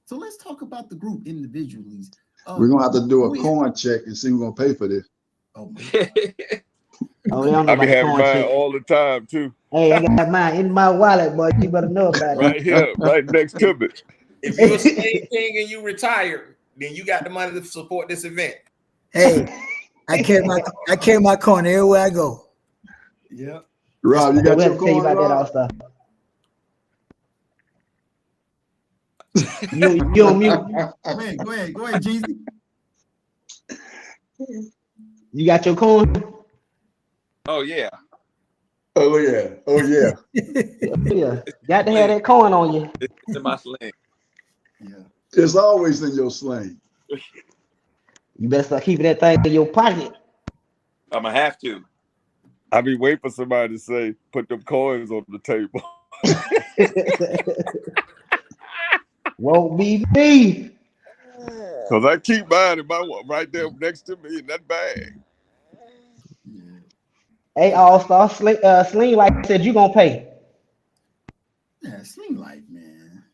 so let's talk about the group individually. We're gonna have to do a coin check and see who's gonna pay for this. Oh my God. Oh, they don't know I be about the having coin mine check. all the time, too. Hey, I got mine in my wallet, boy. You better know about it. Right here, right next to me. If you're a Sling King and you retired, then you got the money to support this event. Hey, I carry my coin everywhere I go. Yeah. Rob, you got We have your to tell you coin, about that Rob? All-Star. You on mute. Go ahead, Jeezy. You got your coin? Oh, yeah. Oh yeah. Yeah. Got to have that coin on you. It's in my sling. Yeah. It's always in your sling. You better start keeping that thing in your pocket. I'm going to have to. I be waiting for somebody to say, put them coins on the table. Won't be me. Because I keep mine in my right there next to me in that bag. Yeah. Hey, All-Star, Sling like said you gonna pay. Yeah, Sling Life, man.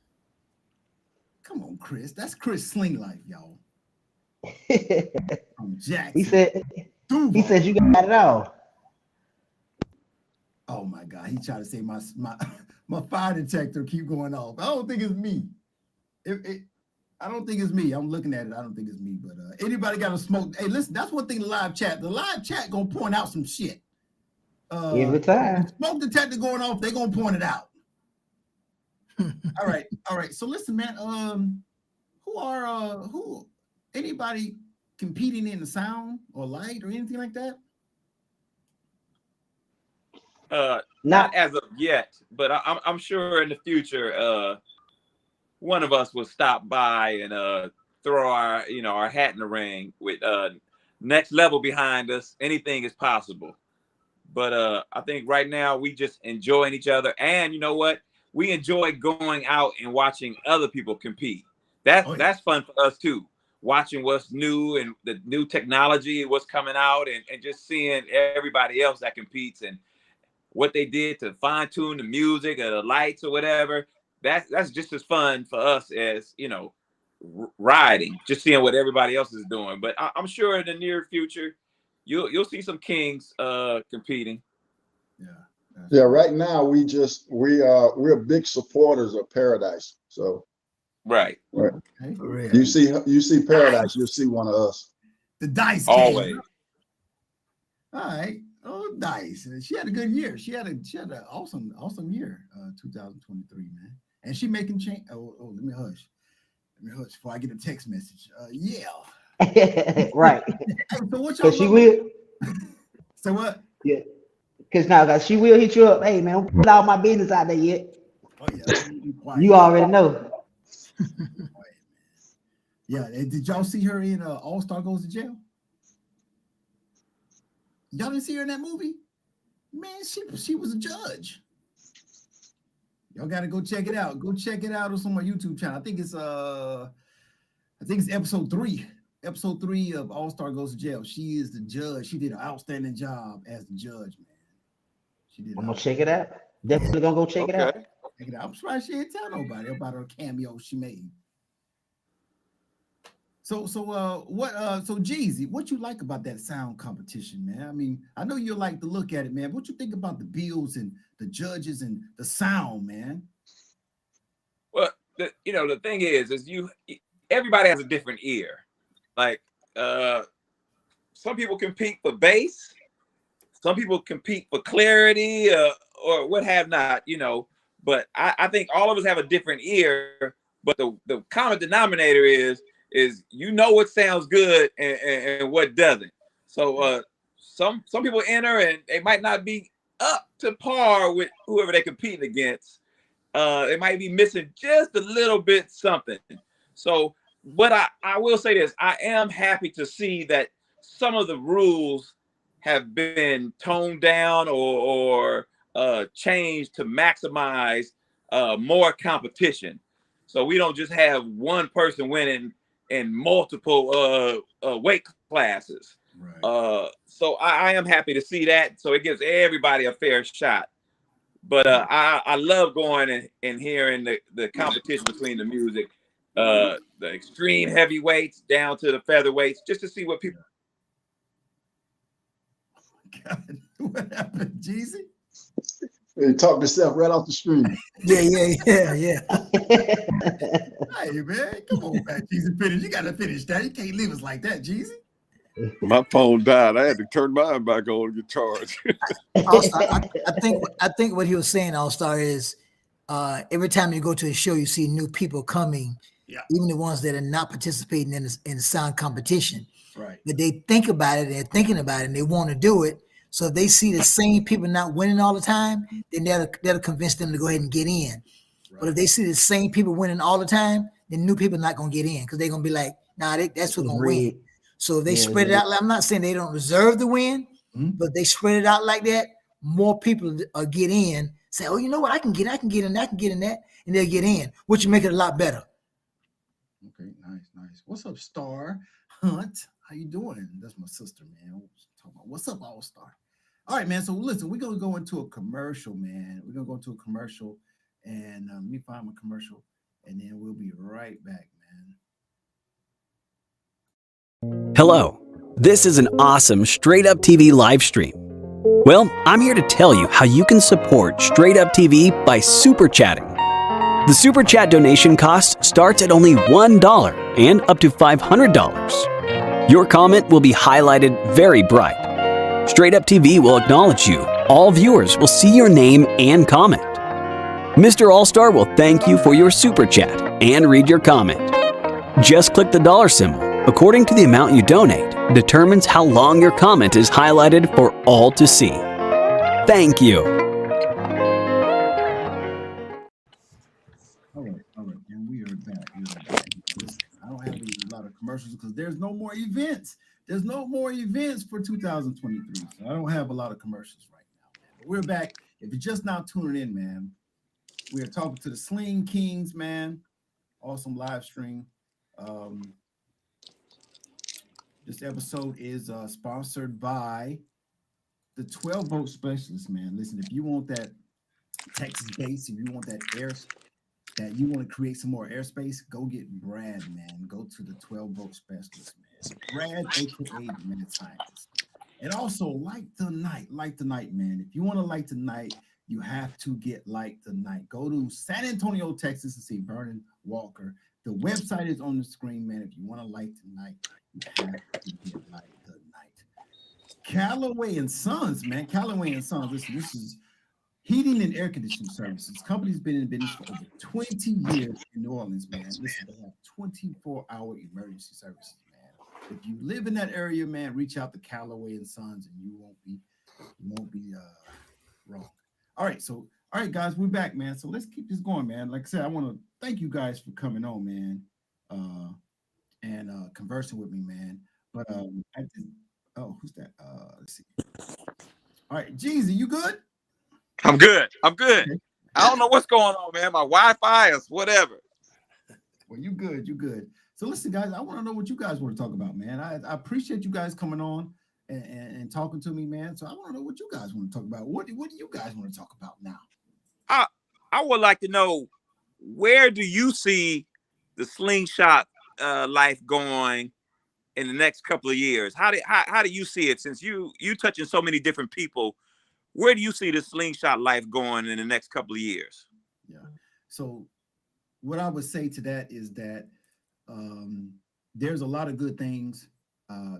Come on, Chris. That's Chris Sling Life, y'all. From Jackson. He said Duval. you got it all. Oh my God, he tried to say my fire detector keep going off. I don't think it's me. I don't think it's me. I'm looking at it. I don't think it's me. But anybody got a smoke? Hey, listen, that's one thing. The live chat gonna point out some shit. Every time. Smoke detector going off, they gonna point it out. All right. So listen, man. Who anybody competing in the sound or light or anything like that? Not as of yet, but I'm sure in the future, one of us will stop by and throw our hat in the ring with Next Level behind us. Anything is possible. But I think right now we just enjoying each other, and you know what? We enjoy going out and watching other people compete. That's fun for us too. Watching what's new and the new technology and what's coming out, and just seeing everybody else that competes and what they did to fine tune the music or the lights or whatever. That's just as fun for us as riding, just seeing what everybody else is doing. But I'm sure in the near future, you'll see some Kings competing. Yeah, right now we're big supporters of Paradise. So Right. Okay. For real. you see Paradise, you'll see one of us. The Dice Always. Game. All right. Oh, Dice. She had a good year. She had an awesome year, 2023, man. And she making change. Oh, let me hush. Before I get a text message. Yeah. Right. Hey, so what y'all Because she love- will. So what? Yeah. Because now she will hit you up. Hey man, don't put all my business out there yet. Oh yeah. Be quiet. You already know. Yeah. Did y'all see her in All Star Goes to Jail? Y'all didn't see her in that movie? Man, she was a judge. Y'all gotta go check it out. Go check it out on some of my YouTube channel. I think it's episode 3. Episode 3 of All Star Goes to Jail. She is the judge. She did an outstanding job as the judge, man. She did. I'm gonna check it out. Definitely gonna go check it out. Check it out. I'm surprised she didn't tell nobody about her cameo she made. So Jeezy, what you like about that sound competition, man? I mean, I know you like to look at it, man. What you think about the bills and the judges and the sound, man? Well, the thing is everybody has a different ear. Like some people compete for bass, some people compete for clarity, or what have not, But I think all of us have a different ear. But the common denominator is what sounds good and what doesn't. So some people enter and they might not be up to par with whoever they're competing against. They might be missing just a little bit something. So, but I will say this: I am happy to see that some of the rules have been toned down or changed to maximize more competition. So we don't just have one person winning in multiple weight classes. Right. So I am happy to see that. So it gives everybody a fair shot. But I love going and hearing the competition between the music, the extreme heavyweights down to the featherweights, just to see what people. God, what happened, Jeezy? He talked himself right off the screen. Yeah. Hey man, come on, man, Jeezy, finish. You gotta finish that. You can't leave us like that, Jeezy. My phone died. I had to turn mine back on to get charged. I think what he was saying, All Star, is every time you go to a show, you see new people coming, even the ones that are not participating in the sound competition. Right. But they think about it, they're thinking about it, and they want to do it. So if they see the same people not winning all the time, then that'll convince them to go ahead and get in. Right. But if they see the same people winning all the time, then new people are not going to get in because they're going to be like, nah, that's who's going to win. So if they spread it out, I'm not saying they don't deserve the win, but they spread it out like that, more people get in, say, oh, you know what, I can get in that, and they'll get in, which will make it a lot better. Okay, nice. What's up, Star Hunt? How you doing? That's my sister, man. What's up, All Star? All right, man. So listen, we're gonna go into a commercial, man. We're gonna go into a commercial, and let me find my commercial, and then we'll be right back, man. Hello, this is an awesome Straight Up TV live stream. Well, I'm here to tell you how you can support Straight Up TV by super chatting. The super chat donation cost starts at only $1 and up to $500. Your comment will be highlighted very bright. Straight Up TV will acknowledge you. All viewers will see your name and comment. Mr. All-Star will thank you for your super chat and read your comment. Just click the dollar symbol. According to the amount you donate, determines how long your comment is highlighted for all to see. Thank you. All right, and we are back. I don't have a lot of commercials because there's no more events. There's no more events for 2023. So I don't have a lot of commercials right now, man. But we're back. If you're just now tuning in, man, we are talking to the Sling Kingz, man. Awesome live stream. This episode is sponsored by the 12-volt specialist, man. Listen, if you want that Texas base, if you want that that you want to create some more airspace, go get Brad, man. Go to the 12-volt specialist, man. Brad, aka the Mad Scientist. And also light the night, man. If you want to light the night, you have to get light the night. Go to San Antonio, Texas, and see Vernon Walker. The website is on the screen, man. If you want to light the night, you have to get light the night. Callaway and Sons, man. Callaway and Sons. Listen, this is heating and air conditioning services. Company's been in business for over 20 years in New Orleans, man. Listen, they have 24-hour emergency services, man. If you live in that area, man, reach out to Callaway and Sons, and you won't be wrong. All right, guys, we're back, man. So let's keep this going, man. Like I said, I want to thank you guys for coming on, man, and conversing with me, man. But who's that? Let's see. All right, Jeezy, you good? I'm good. Okay. I don't know what's going on, man. My Wi-Fi is whatever. Well, you good. So listen, guys, I want to know what you guys want to talk about, man. I appreciate you guys coming on and talking to me, man. So I want to know what you guys want to talk about. What do you guys want to talk about now? I would like to know, where do you see the slingshot life going in the next couple of years? How do you see it? Since you touching so many different people, where do you see the slingshot life going in the next couple of years? Yeah. So what I would say to that is that there's a lot of good things.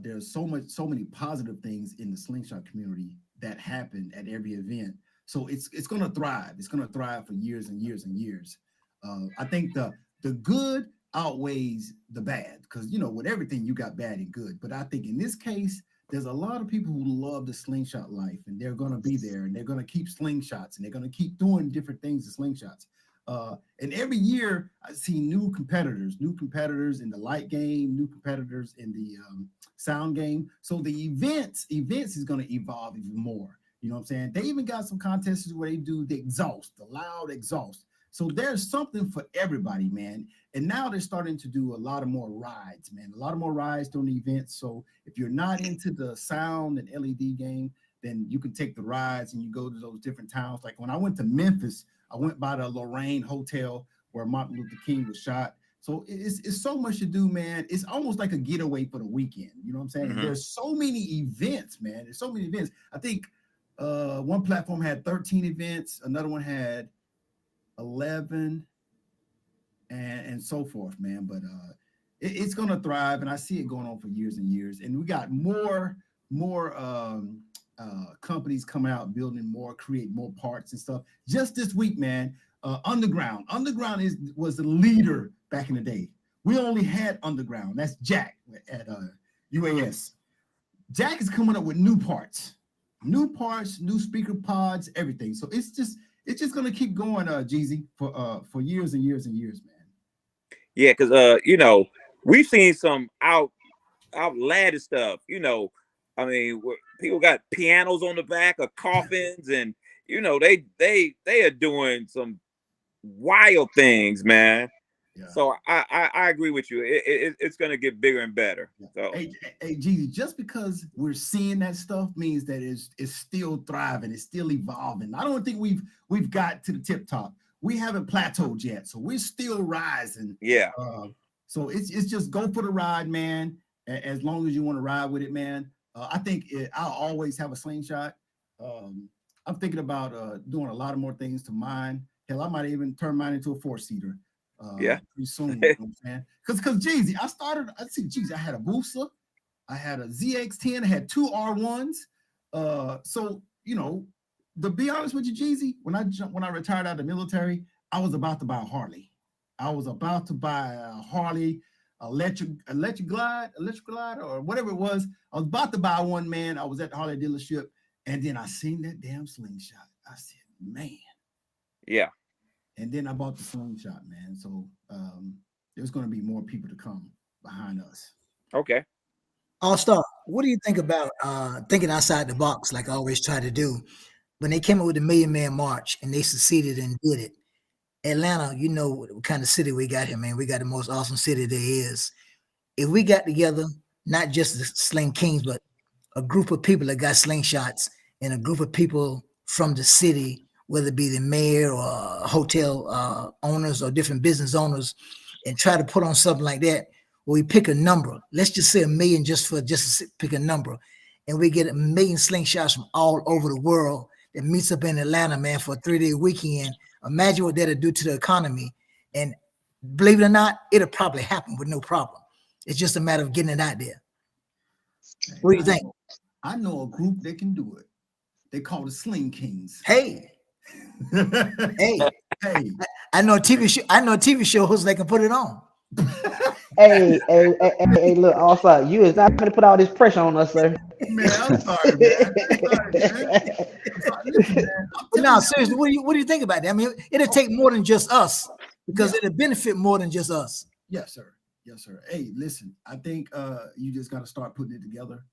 There's so many positive things in the slingshot community that happen at every event. So it's going to thrive. It's going to thrive for years and years and years. I think the good outweighs the bad, because with everything you got bad and good. But I think in this case, there's a lot of people who love the slingshot life, and they're going to be there, and they're going to keep slingshots, and they're going to keep doing different things to slingshots. And every year I see new competitors in the light game, new competitors in the sound game. So the events is going to evolve even more. You know what I'm saying? They even got some contests where they do the loud exhaust. So there's something for everybody, man. And now they're starting to do a lot of more rides, man. A lot of more rides during the events. So if you're not into the sound and LED game, then you can take the rides and you go to those different towns. Like when I went to Memphis, I went by the Lorraine Hotel where Martin Luther King was shot. So it's so much to do, man. It's almost like a getaway for the weekend. You know what I'm saying? Mm-hmm. There's so many events, man. There's so many events. I think one platform had 13 events. Another one had 11 and so forth, man. But it's going to thrive, and I see it going on for years and years. And we got more companies coming out, building more, create more parts and stuff. Just this week, man, Underground was the leader back in the day. We only had Underground. That's Jack at UAS. Jack is coming up with new parts, new speaker pods, everything. So it's just gonna keep going, Jeezy, for years and years and years, man. Yeah, because we've seen some outlandish stuff. I mean, people got pianos on the back of coffins, and they are doing some wild things, man. Yeah. So I agree with you. It's gonna get bigger and better. Yeah. So hey, Jeezy, just because we're seeing that stuff means that it's still thriving, it's still evolving. I don't think we've got to the tip top. We haven't plateaued yet, so we're still rising. Yeah. So it's just go for the ride, man. As long as you want to ride with it, man. I think I'll always have a slingshot. I'm thinking about doing a lot of more things to mine. Hell, I might even turn mine into a 4-seater. Pretty soon. You know what I'm saying? Because Jeezy, I had a Busa, I had a ZX10, I had 2 R1s. So to be honest with you, Jeezy, when I retired out of the military, I was about to buy a Harley. I was about to buy a Harley, electric glide, or whatever it was. I was about to buy one, man. I was at the Harley dealership, and then I seen that damn slingshot. I said, man. Yeah. And then I bought the slingshot, man. So there's going to be more people to come behind us. Okay. All-Star, what do you think about thinking outside the box, like I always try to do? When they came up with the Million Man March and they succeeded and did it, Atlanta, what kind of city we got here, man. We got the most awesome city there is. If we got together, not just the Sling Kingz, but a group of people that got slingshots and a group of people from the city, whether it be the mayor or hotel owners or different business owners, and try to put on something like that, where we pick a number. Let's just say $1 million just to pick a number. and we get 1 million slingshots from all over the world that meets up in Atlanta, man, for a 3-day weekend. Imagine what that'll do to the economy. And believe it or not, it'll probably happen with no problem. It's just a matter of getting it out there. What do you think? I know a group that can do it. They call the Sling Kingz. Hey, hey, Hey. I know a TV show. I know a TV show host that can put it on. Hey, look, also, you is not going to put all this pressure on us, sir. Man, I'm sorry, man. Listen, man. No, seriously, what do you think about that? I mean, it'll take more than just us, because it'll benefit more than just us. Yes, sir. Yes, sir. Hey, listen, I think you just got to start putting it together,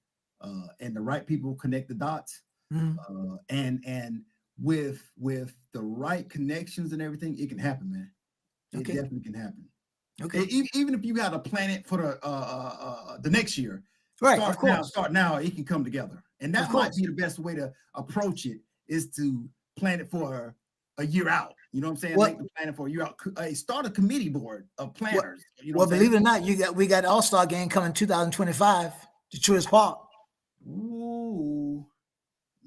and the right people connect the dots, and with the right connections and everything, it can happen, man. It definitely can happen. Okay, even if you got to plan it for the next year, right? Start now. It can come together, and that might be the best way to approach it, is to plan it for a year out. You know what I'm saying? Make the planning for a year out. Start a committee board of planners. You know well, believe it or not, we got All-Star game coming 2025 to Truist Park. Ooh,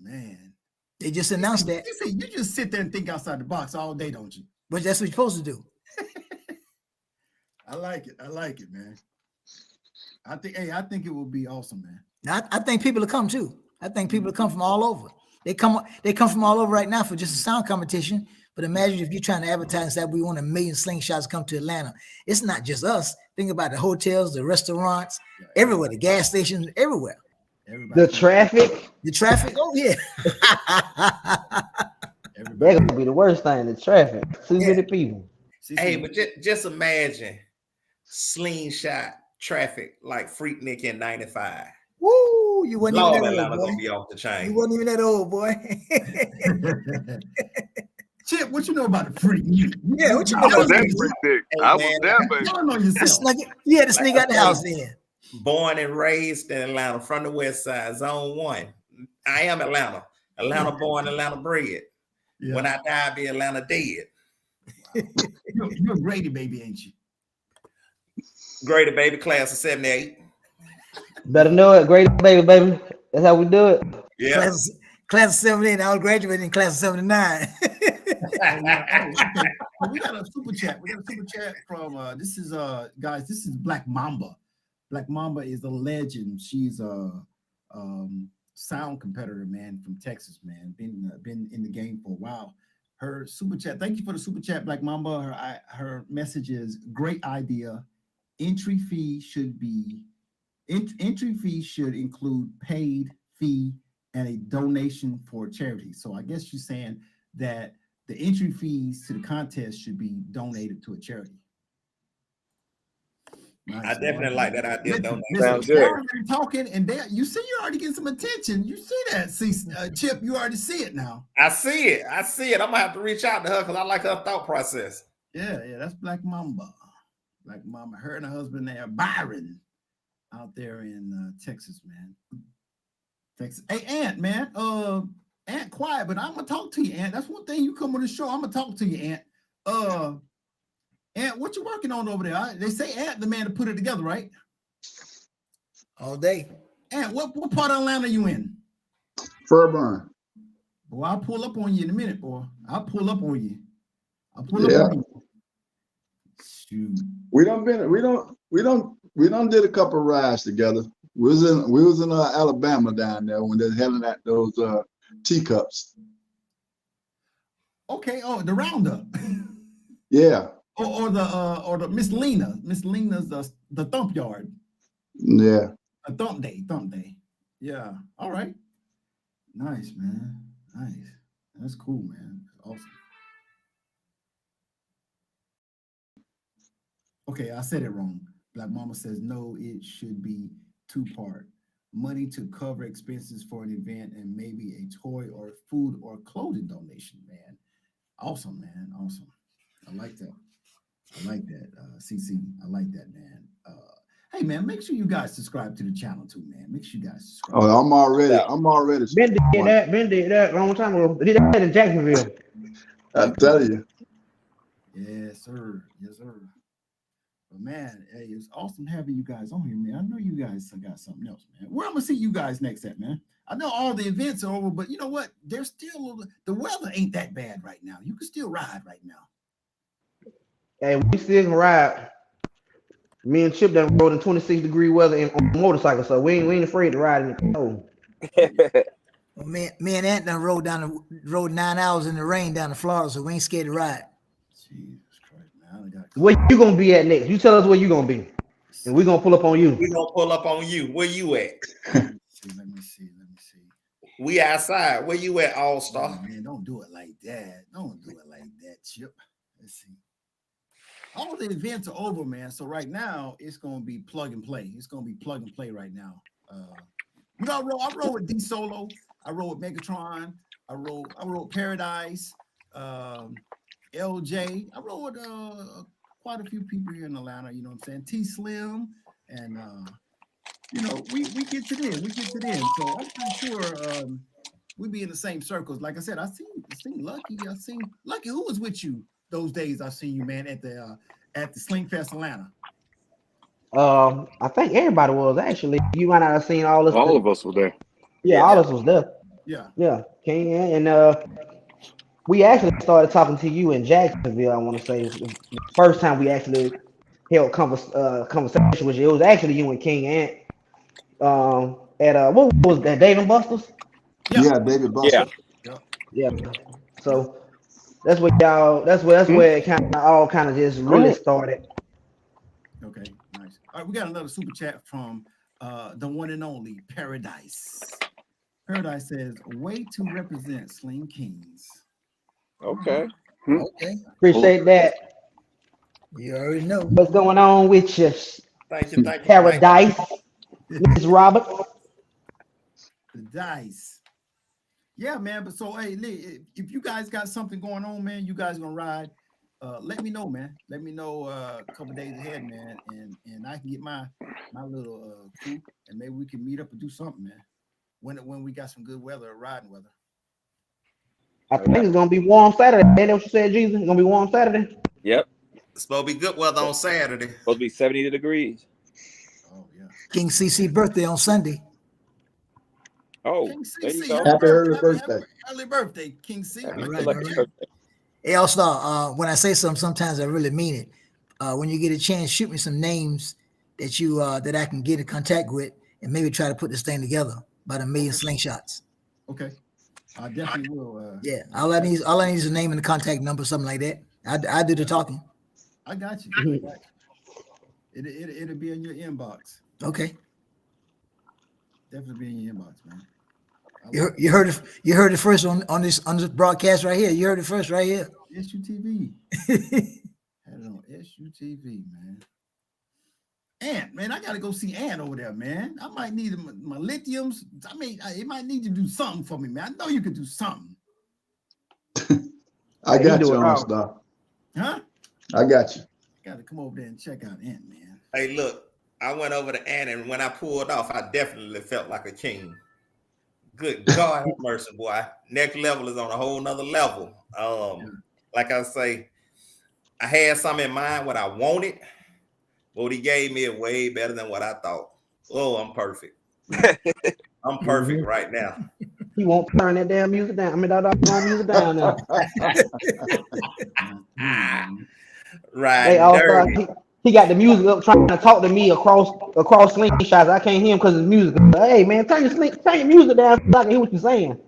man! They just announced that. You just sit there and think outside the box all day, don't you? But that's what you're supposed to do. I like it, man. I think it will be awesome, man. Now, I think people will come too. I think people will come from all over. They come from all over right now for just a sound competition. But imagine if you're trying to advertise that we want 1 million slingshots come to Atlanta. It's not just us. Think about the hotels, the restaurants, everywhere, the gas stations, everywhere. The traffic. Oh yeah. That's gonna be the worst thing. The traffic. Too many people. Hey, but just imagine slingshot traffic like Freaknik in '95. Woo! You wasn't even that Atlanta old, boy. gonna be off the chain. You wasn't even that old, boy. Chip, what you know about the Freaknik? Yeah, what you know? I was that Freaknik. I was there, baby. You don't know yourself. You had to sneak out the house then. Born and raised in Atlanta, from the West Side, Zone 1. I am Atlanta. Atlanta born, Atlanta bred. Yeah. When I die, be Atlanta dead. Wow. You're a Grady baby, ain't you? Grady baby, class of 78. Better know it, Grady baby. That's how we do it. Yeah. Class of 78. I was graduating in class of 79. We got a super chat. From this is guys. This is Black Mamba. Black Mamba is a legend. She's a sound competitor, man, from Texas, man. Been in the game for a while. Her super chat. Thank you for the super chat, Black Mamba. Her message is great idea. Entry fee should include paid fee and a donation for charity. So I guess she's saying that the entry fees to the contest should be donated to a charity. Nice. I definitely like that idea. Sounds good. Already talking, and you see, you're already getting some attention. You see that, Chip? You already see it now. I see it. I'm gonna have to reach out to her because I like her thought process. Yeah, that's Black Mamba. Black Mamba. Her and her husband there, Byron, out there in Texas, man. Texas. Hey, Ant, man. Ant, quiet, but I'm gonna talk to you, Ant. That's one thing. You come on the show, I'm gonna talk to you, Ant. Ant, what you working on over there? They say Ant the man to put it together, right? All day. Ant, what part of Atlanta are you in? Fairburn. Boy, I'll pull up on you in a minute, boy. I'll pull up on you. Shoot. We done did a couple of rides together. We was in Alabama down there when they're handing out those teacups. Okay. Oh, the roundup. Yeah. Or the Miss Lena's the thump yard. Yeah. A thump day. Yeah. All right. Nice, man. Nice. That's cool, man. That's awesome. Okay, I said it wrong. Black Mama says no, it should be 2-part. Money to cover expenses for an event and maybe a toy or food or clothing donation, man. Awesome, man. Awesome. I like that. CC. I like that, man. Hey, man, make sure you guys subscribe to the channel too, man. Make sure you guys subscribe. Oh, I'm already. Ben did that a long time ago. Did that in Jacksonville. I tell you. Yes, sir. Yes, sir. But man, hey, it's awesome having you guys on here, man. I know you guys got something else, man. Where I'm gonna see you guys next at, man. I know all the events are over, but you know what? There's still the weather ain't that bad right now. You can still ride right now. Hey, we still can ride. Me and Chip done rode in 26-degree weather on a motorcycle, so we ain't afraid to ride in the cold. Well, me and Ant done rode 9 hours in the rain down to Florida, so we ain't scared to ride. Jesus Christ, man. I got Where you gonna be at next? You tell us where you gonna be, and we gonna pull up on you. We gonna pull up on you. Where you at? Let me see. We outside. Where you at, All Star? Oh, man, don't do it like that. Don't do it like that, Chip. Let's see. All the events are over, man. So right now it's gonna be plug and play. It's gonna be plug and play right now. You know, I roll with D Solo. I roll with Megatron. I roll Paradise. LJ. I roll with quite a few people here in Atlanta. You know what I'm saying? T Slim and you know, we get to them. We get to them. So I'm pretty sure we be in the same circles. Like I said, I seen Lucky. I seen Lucky. Who was with you those days? I seen you, man, at the Sling Fest Atlanta. I think everybody was actually. You might not have seen all this. All of us were there. Yeah, all of us was there. Yeah. King, and we actually started talking to you in Jacksonville. I want to say the first time we actually held conversation with you. It was actually you and King Ant. At what was that, Dave and Buster's? Yeah, David Buster. Yeah. So that's what y'all. That's where it all just really started. Okay, nice. All right, we got another super chat from the one and only Paradise. Paradise says, "Way to represent Sling Kingz." Okay. Okay. Appreciate that. You already know. What's going on with you? Thank you. Paradise, Miss Robert. The dice. Yeah, man. But so, hey, if you guys got something going on, man, you guys gonna ride. Let me know, man. Let me know a couple days ahead, man, and I can get my little crew, and maybe we can meet up and do something, man. When we got some good weather, riding weather. I think it's gonna be warm Saturday. Ain't that what you said, Jesus? It's gonna be warm Saturday. Yep. It's supposed to be good weather on Saturday. Supposed to be 70 degrees. Oh yeah. King CC birthday on Sunday. Oh, King there you CC, go. Happy early birthday. Early birthday, King C. Happy All right, collector. all right. Hey, All Star. When I say something, sometimes I really mean it. When you get a chance, shoot me some names that you that I can get in contact with, and maybe try to put this thing together. About 1 million slingshots. Okay. I definitely will. Yeah, all I need is a name and a contact number, something like that. I do the talking. I got you. It'll be in your inbox. Okay. Definitely be in your inbox, man. You heard it first on this broadcast right here. You heard it first right here. SUTV. Had it on SUTV, man. Ant, man, I gotta go see Ant over there, man. I might need my lithiums. I mean, it might need to do something for me, man. I know you could do something. I got you on stuff. Huh? I got you. Gotta come over there and check out Ant, man. Hey, look, I went over to Ant, and when I pulled off, I definitely felt like a king. Good God, have mercy, boy. Next level is on a whole nother level. Like I say, I had something in mind what I wanted. What he gave me is way better than what I thought. Oh, I'm perfect. I'm perfect right now. He won't turn that damn music down. I mean, that music down now. Right. Hey, he got the music up trying to talk to me across slingshots. I can't hear him because his music. Hey man, turn your music down so I can hear what you're saying.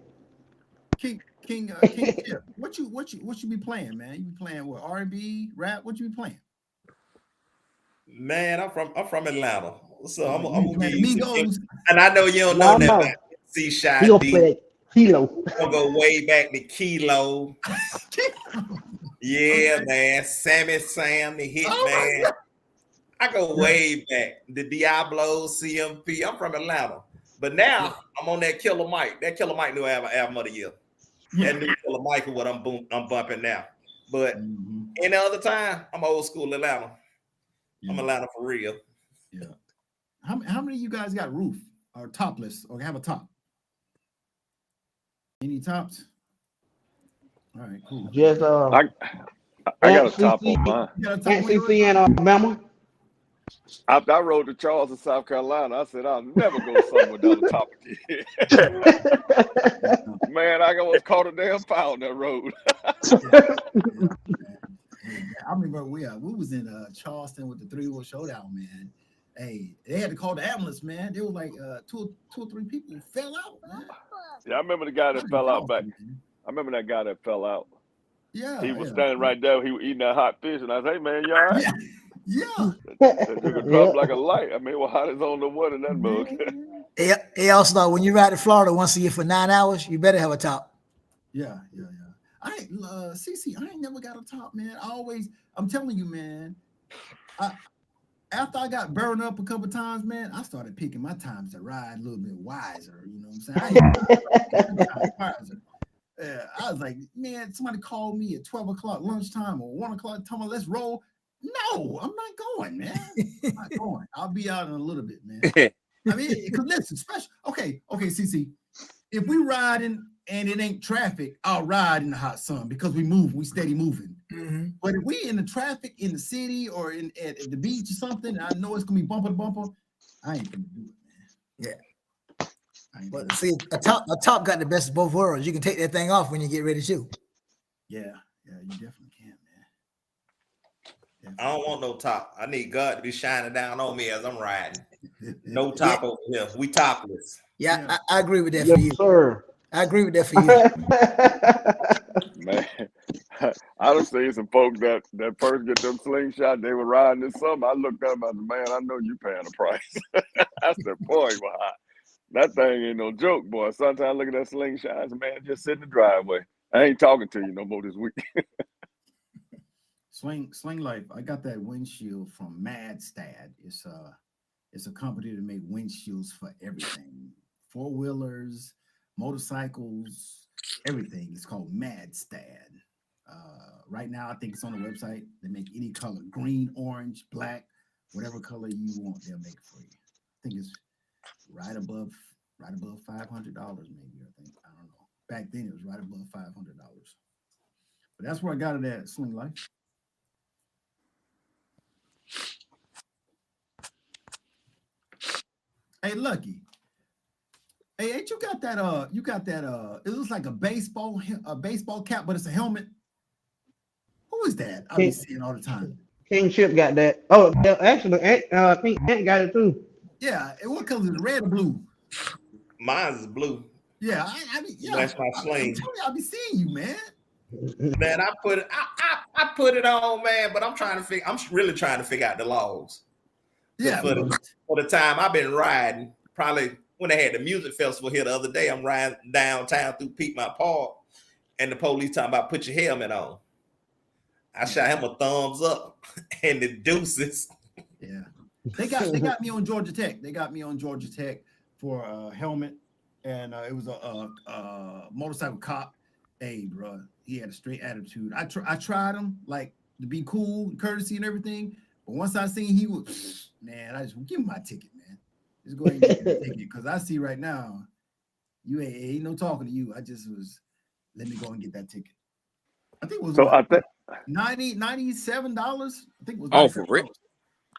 King Tip, what you be playing, man? You be playing what, R&B, rap? What you be playing? Man, I'm from Atlanta, so I'm gonna give you some, and I know you don't know that about C-Shot. He gonna play Kilo. I'll go way back to Kilo. Yeah, okay. Man. Sammy Sam, the Hitman. I go way back. The Diablo, CMP. I'm from Atlanta. But now I'm on that Killer Mike. That Killer Mike new album of the year. That new Killer Mike is what I'm bumping now. But any other time, I'm old school Atlanta. Yeah. I'm Atlanta for real. Yeah. How many of you guys got roof or topless or have a top? Any tops? All right, cool. Just I got a top on mine. CC in Alabama. After I rode to Charleston, South Carolina, I said I'll never go somewhere down the top again. Man, I almost caught a damn foul on that road. I remember we was in Charleston with the 3-wheel showdown, man. Hey, they had to call the ambulance, man. There was like two or three people who fell out, man. Yeah, I remember the guy that fell out back. I remember that guy that fell out. Yeah, he was standing right there. He was eating that hot fish, and I said, "Hey, man, you all right?" Yeah. That nigga dropped like a light. I mean, it was hot as on the wood in that mug. Hey, also thought when you ride to Florida once a year for 9 hours, you better have a top. Yeah. I ain't CC, I ain't never got a top, man. I'm telling you, man. After I got burned up a couple times, man, I started picking my times to ride a little bit wiser. You know what I'm saying? I was like, man, somebody called me at 12 o'clock lunchtime or 1 o'clock, tell me let's roll. No, I'm not going, man. I'm not going. I'll be out in a little bit, man. I mean, because listen, special. Okay, CC. If we riding and it ain't traffic, I'll ride in the hot sun because we steady moving. Mm-hmm. But if we in the traffic in the city or at the beach or something, and I know it's gonna be bumper to bumper, I ain't gonna do it, man. Yeah. But see, a top got the best of both worlds. You can take that thing off when you get ready to shoot. Yeah, you definitely can, man. I don't want no top. I need God to be shining down on me as I'm riding. No top over here. We topless. Yeah. I agree with that for you. Sir. I agree with that for you. Man, I done seen some folks that first get them slingshot. They were riding this summer. I looked up, I said, man, I know you paying the price. I said, boy, that thing ain't no joke, boy. Sometimes I look at that slingshot, I said, man, just sit in the driveway. I ain't talking to you no more this week. Sling Life, I got that windshield from Madstad. It's a company that make windshields for everything. 4-wheelers, motorcycles, everything. It's called Madstad. Right now, I think it's on the website. They make any color, green, orange, black, whatever color you want, they'll make it for you. I think it's right above $500, maybe. I don't know. Back then, it was right above $500. But that's where I got it at, Sling Life. Hey, Lucky. Hey, ain't you got that? It looks like a baseball cap, but it's a helmet. Who is that? I be seeing all the time. King Chip got that. Oh, actually, I think Ant got it too. Yeah, and what color is it? Red or blue? Mine is blue. Yeah, I mean, yeah. That's my sling. I'll be seeing you, man. Man, I put it on, man, but I'm really trying to figure out the laws. Yeah, for the time I've been riding, probably when they had the music festival here the other day, I'm riding downtown through Piedmont Park, and the police talking about put your helmet on. I shot him a thumbs up and the deuces. Yeah, they got me on Georgia Tech. They got me on Georgia Tech for a helmet, and it was a motorcycle cop. Hey, bro, he had a straight attitude. I tried him like to be cool, courtesy, and everything. But once I seen he was, man, I just give him my ticket, man. Just go ahead and get the ticket because I see right now, you ain't no talking to you. I just was, let me go and get that ticket. I think it was so. I think $97. I think it was. Oh, for real?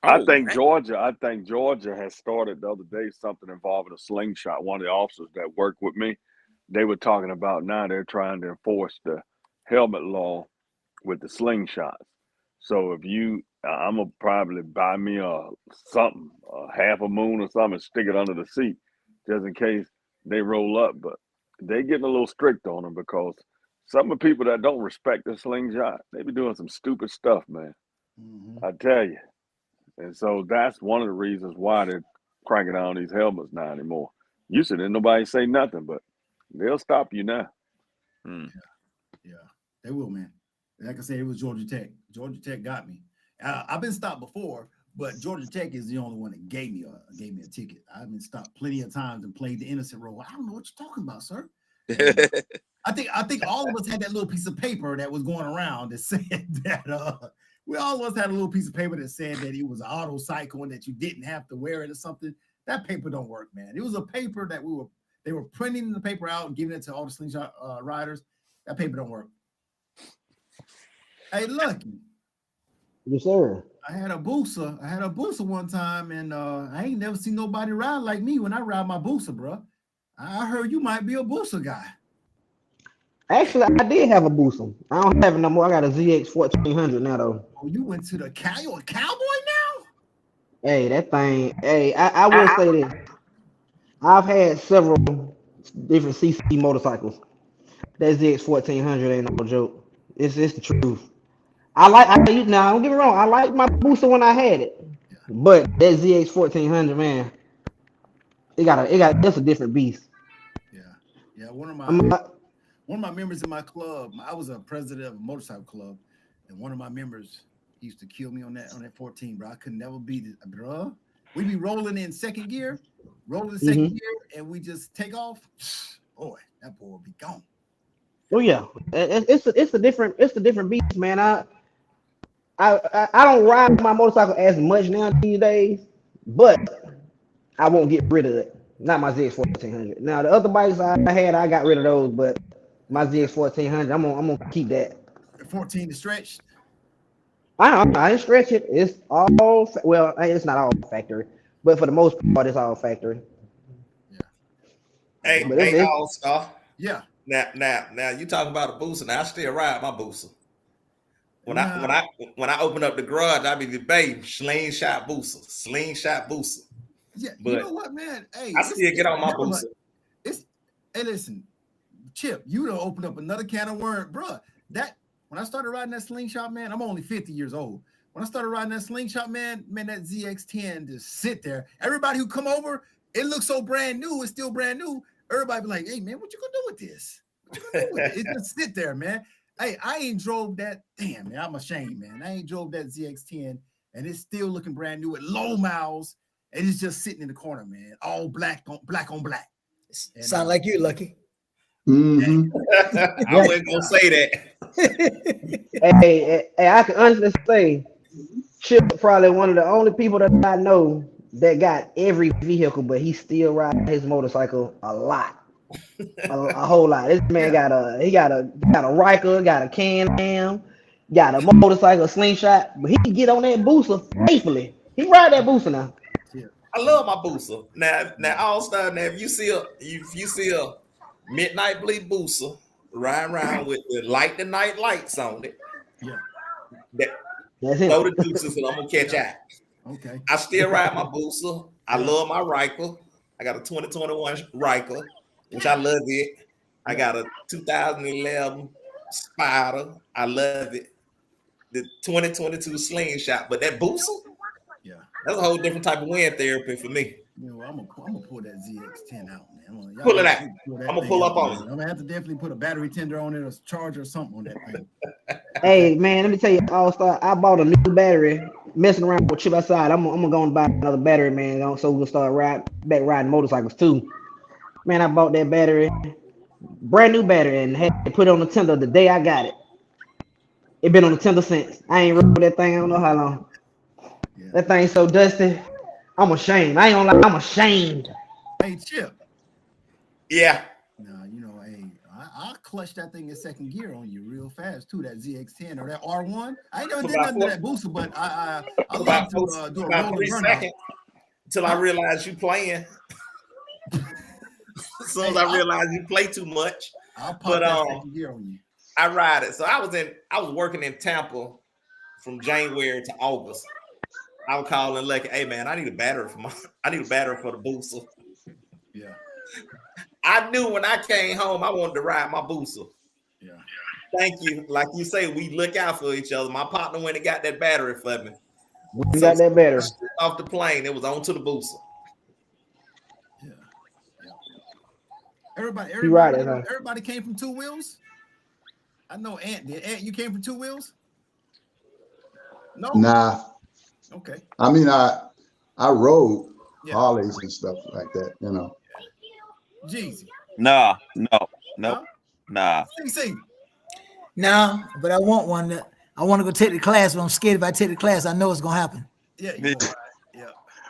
I think Georgia has started the other day something involving a slingshot. One of the officers that worked with me, they were talking about now they're trying to enforce the helmet law with the slingshots. So if I'm gonna probably buy me something, half a moon or something, and stick it under the seat, just in case they roll up. But they getting a little strict on them because some of the people that don't respect the slingshot, they be doing some stupid stuff, man. Mm-hmm. I tell you. And so that's one of the reasons why they're cranking down these helmets now anymore. Used to didn't nobody say nothing, but they'll stop you now. Yeah, they will, man. Like I said, it was Georgia Tech. Georgia Tech got me. I've been stopped before, but Georgia Tech is the only one that gave me a ticket. I've been stopped plenty of times and played the innocent role. I don't know what you're talking about, sir. I think all of us had that little piece of paper that was going around that said that we all of us had a little piece of paper that said that it was an auto cycle and that you didn't have to wear it or something. That paper don't work, man. It was a paper that they were printing the paper out and giving it to all the slingshot riders. That paper don't work. Hey, Lucky. Yes, sir. I had a Boosa one time, and I ain't never seen nobody ride like me when I ride my Boosa, bro. I heard you might be a Boosa guy. Actually, I did have a Boosa. I don't have it no more. I got a ZX 1400 now, though. Oh, you went to the you a cowboy now? Hey, that thing. Hey, I will say this. I've had several different CC motorcycles. That ZX 1400 ain't no joke. It's the truth. Now don't get me wrong. I like my Booster when I had it, but that ZX 1400, man, it's a different beast. Yeah. One of my members in my club, I was a president of a motorcycle club, and one of my members used to kill me on that 14, bro. I could never beat it, bro. We be rolling in second gear, gear, and we just take off. Boy, that boy will be gone. Oh yeah, it's a different beast, man. I don't ride my motorcycle as much now these days, but I won't get rid of it. Not my ZX 1400. Now the other bikes I had, I got rid of those, but my ZX 1400, I'm gonna keep that. 14 is stretched. I didn't stretch it. It's not all factory, but for the most part, it's all factory. Yeah. Hey, All-Star. Yeah. Now you talking about a Booster. Now I still ride my Booster. When I open up the garage, I be debating slingshot Booster. Yeah, but you know what, man? Hey, I still get on my Booster. Hey, listen, Chip, you done opened up another can of worms, bro. That when I started riding that Slingshot, man, I'm only 50 years old. When I started riding that Slingshot, man, that ZX10 just sit there. Everybody who come over, it looks so brand new. It's still brand new. Everybody be like, "Hey, man, what you gonna do with this? What you gonna do with it?" It just sit there, man. Hey, I ain't drove that. Damn, man, I'm ashamed, man. I ain't drove that ZX10, and it's still looking brand new at low miles, and it's just sitting in the corner, man. All black on black. And, sound like you, Lucky. Mm-hmm. I wasn't gonna say that. Hey, I can honestly say, Chip probably one of the only people that I know that got every vehicle, but he still rides his motorcycle a lot. A whole lot. This man got a Riker, got a Can-Am, got a motorcycle Slingshot, but he can get on that Booster faithfully. He ride that Booster now. I love my Booster. Now All-Star. Now if you see a midnight bleed Booster riding around with the the night lights on it, That's it. throw the deuces and I'm gonna catch out. Okay. I still ride my Booster. I love my Riker. I got a 2021 Riker, which I love it. I got a 2011 Spider. I love it. The 2022 Slingshot, but that Booster, that's a whole different type of wind therapy for me. You know, I'm gonna pull that ZX10 out, man. Pull it out. I'm gonna pull up on it. I'm gonna have to definitely put a battery tender on it, or charger or something on that thing. Hey man, let me tell you, All-Star, I bought a new battery. Messing around with Chip outside, I'm gonna go and buy another battery, man. So we'll start riding motorcycles too. Man, I bought that battery, brand new battery, and had to put it on the tender the day I got it. It been on the tender since. I ain't rode that thing. I don't know how long. That thing's so dusty. I'm ashamed. I ain't gonna lie. I'm ashamed. Hey, Chip. Yeah. No, you know, hey, I'll clutch that thing in second gear on you real fast too. That ZX10 or that R1. I ain't never did nothing to that Booster, but I love to do a about roll 3 seconds until I realize you playing. As soon as I realize you play too much. I'll pop that second gear on you. I ride it. So I was working in Tampa from January to August. I was calling Lucky, hey man, I need a battery for the Booster. Yeah. I knew when I came home, I wanted to ride my Booster. Yeah. Thank you. Like you say, we look out for each other. My partner went and got that battery for me. We got that battery. Off the plane, it was on to the Booster. Yeah. Yeah. Everybody came from two wheels. I know Ant did. Ant, you came from two wheels? No. Nah. Okay. I mean, I rode Harleys and stuff like that, you know. Jeezy. Nah. CC. No, but I want one. I want to go take the class, but I'm scared if I take the class, I know it's gonna happen. Yeah.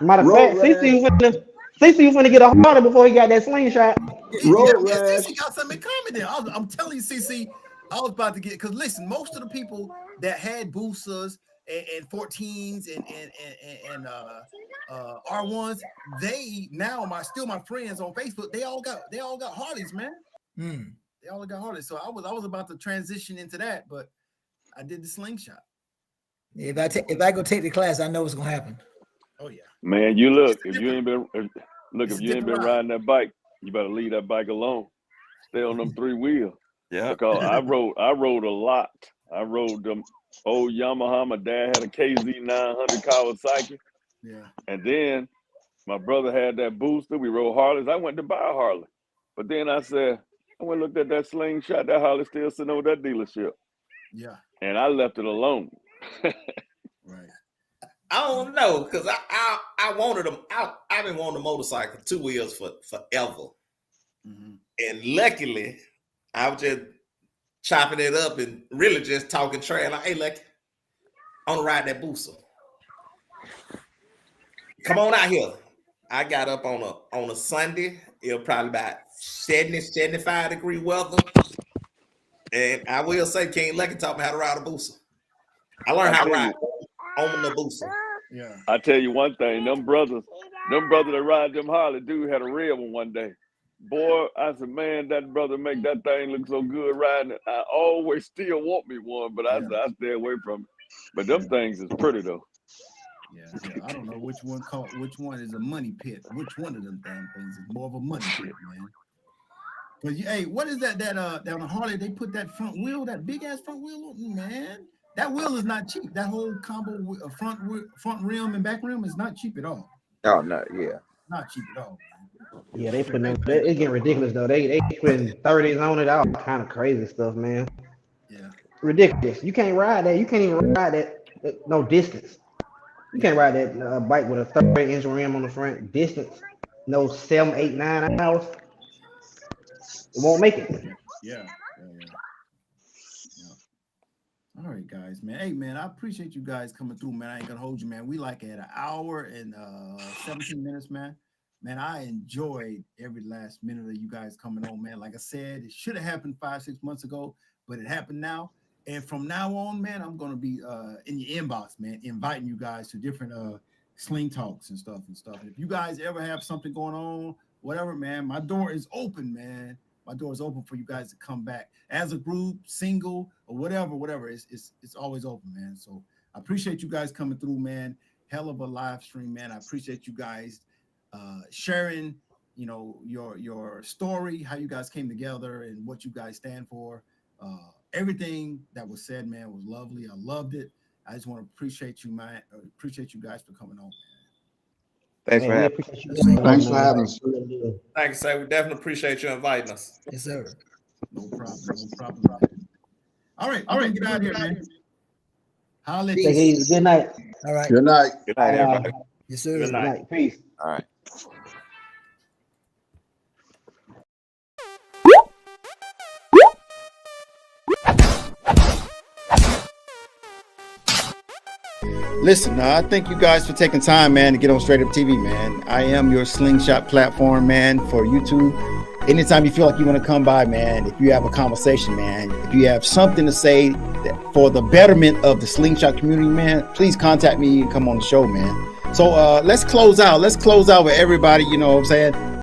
Matter of fact, CC was gonna get a harder before he got that slingshot. CC got something in common there. I'm telling you, CC, I was about to get, because listen, most of the people that had boosters and 14s and R1s. They now still my friends on Facebook. They all got Harleys, man. They all got Harleys. So I was about to transition into that, but I did the slingshot. If I go take the class, I know what's gonna happen. Oh yeah, Man, you look, if you ain't been riding that bike, you better leave that bike alone. Stay on them 3 wheels. Yeah. Because I rode a lot. I rode them old Yamaha. My dad had a KZ 900 Kawasaki. yeah. And then my brother had that booster. We rode Harleys. I went to buy a Harley. But then I said, I went and looked at that slingshot. That Harley still sitting over that dealership. Yeah. And I left it alone. Right. I don't know, because I wanted them. I've been wanting a motorcycle 2 wheels for forever. Mm-hmm. And luckily, I was just chopping it up and really just talking trash. Like, hey, Lucky, I want to ride that booster. Come on out here. I got up on a Sunday. It was probably about 70, 75 degree weather. And I will say, King Lucky taught me how to ride a booster. I learned how to ride on the booster. Yeah. I tell you one thing, them brothers that ride them Harley, dude had a red one day. Boy, I said, man, that brother make that thing look so good riding it. I always still want me one, but I said I stay away from it. But them things is pretty though. Yeah. I don't know which one is a money pit. Which one of them damn things is more of a money pit, man? But hey, what is that down on Harley? They put that front wheel, that big ass front wheel on, man. That wheel is not cheap. That whole combo front rim and back rim is not cheap at all. Oh no, yeah. Not cheap at all, man. Yeah, they putting it's getting ridiculous though. They putting 30s on it, all kind of crazy stuff, man. Yeah. Ridiculous. You can't ride that. You can't even ride that no distance. You can't ride that bike with a 30-inch rim on the front. Distance, no 7, 8, 9 hours. It won't make it. Yeah. All right, guys, man. Hey, man, I appreciate you guys coming through, man. I ain't gonna hold you, man. We like at 1 hour and 17 minutes, man. Man, I enjoyed every last minute of you guys coming on, man. Like I said, it should have happened 5-6 months ago, but it happened now. And from now on, man, I'm gonna be in your inbox, man, inviting you guys to different sling talks and stuff. If you guys ever have something going on, whatever, man, my door is open, man. My door is open for you guys to come back as a group, single, or whatever. It's always open, man. So I appreciate you guys coming through, man. Hell of a live stream, man. I appreciate you guys sharing, your story, how you guys came together, and what you guys stand for. Everything that was said, man, was lovely. I loved it. I just want to appreciate you, man. Appreciate you guys for coming on, man. Thanks for having us. Thanks for having us. Thank you, sir. We definitely appreciate you inviting us. Yes, sir. No problem. All right, get out of here, man. Holla at you. Good night. All right. Good night. Good night, everybody. Yes, sir. Good night. Peace. All right. Listen, I thank you guys for taking time, man, to get on Straight Up TV, man. I am your Slingshot platform, man, for YouTube. Anytime you feel like you want to come by, man, if you have a conversation, man, if you have something to say for the betterment of the Slingshot community, man, please contact me and come on the show, man. So let's close out. Let's close out with everybody, you know what I'm saying?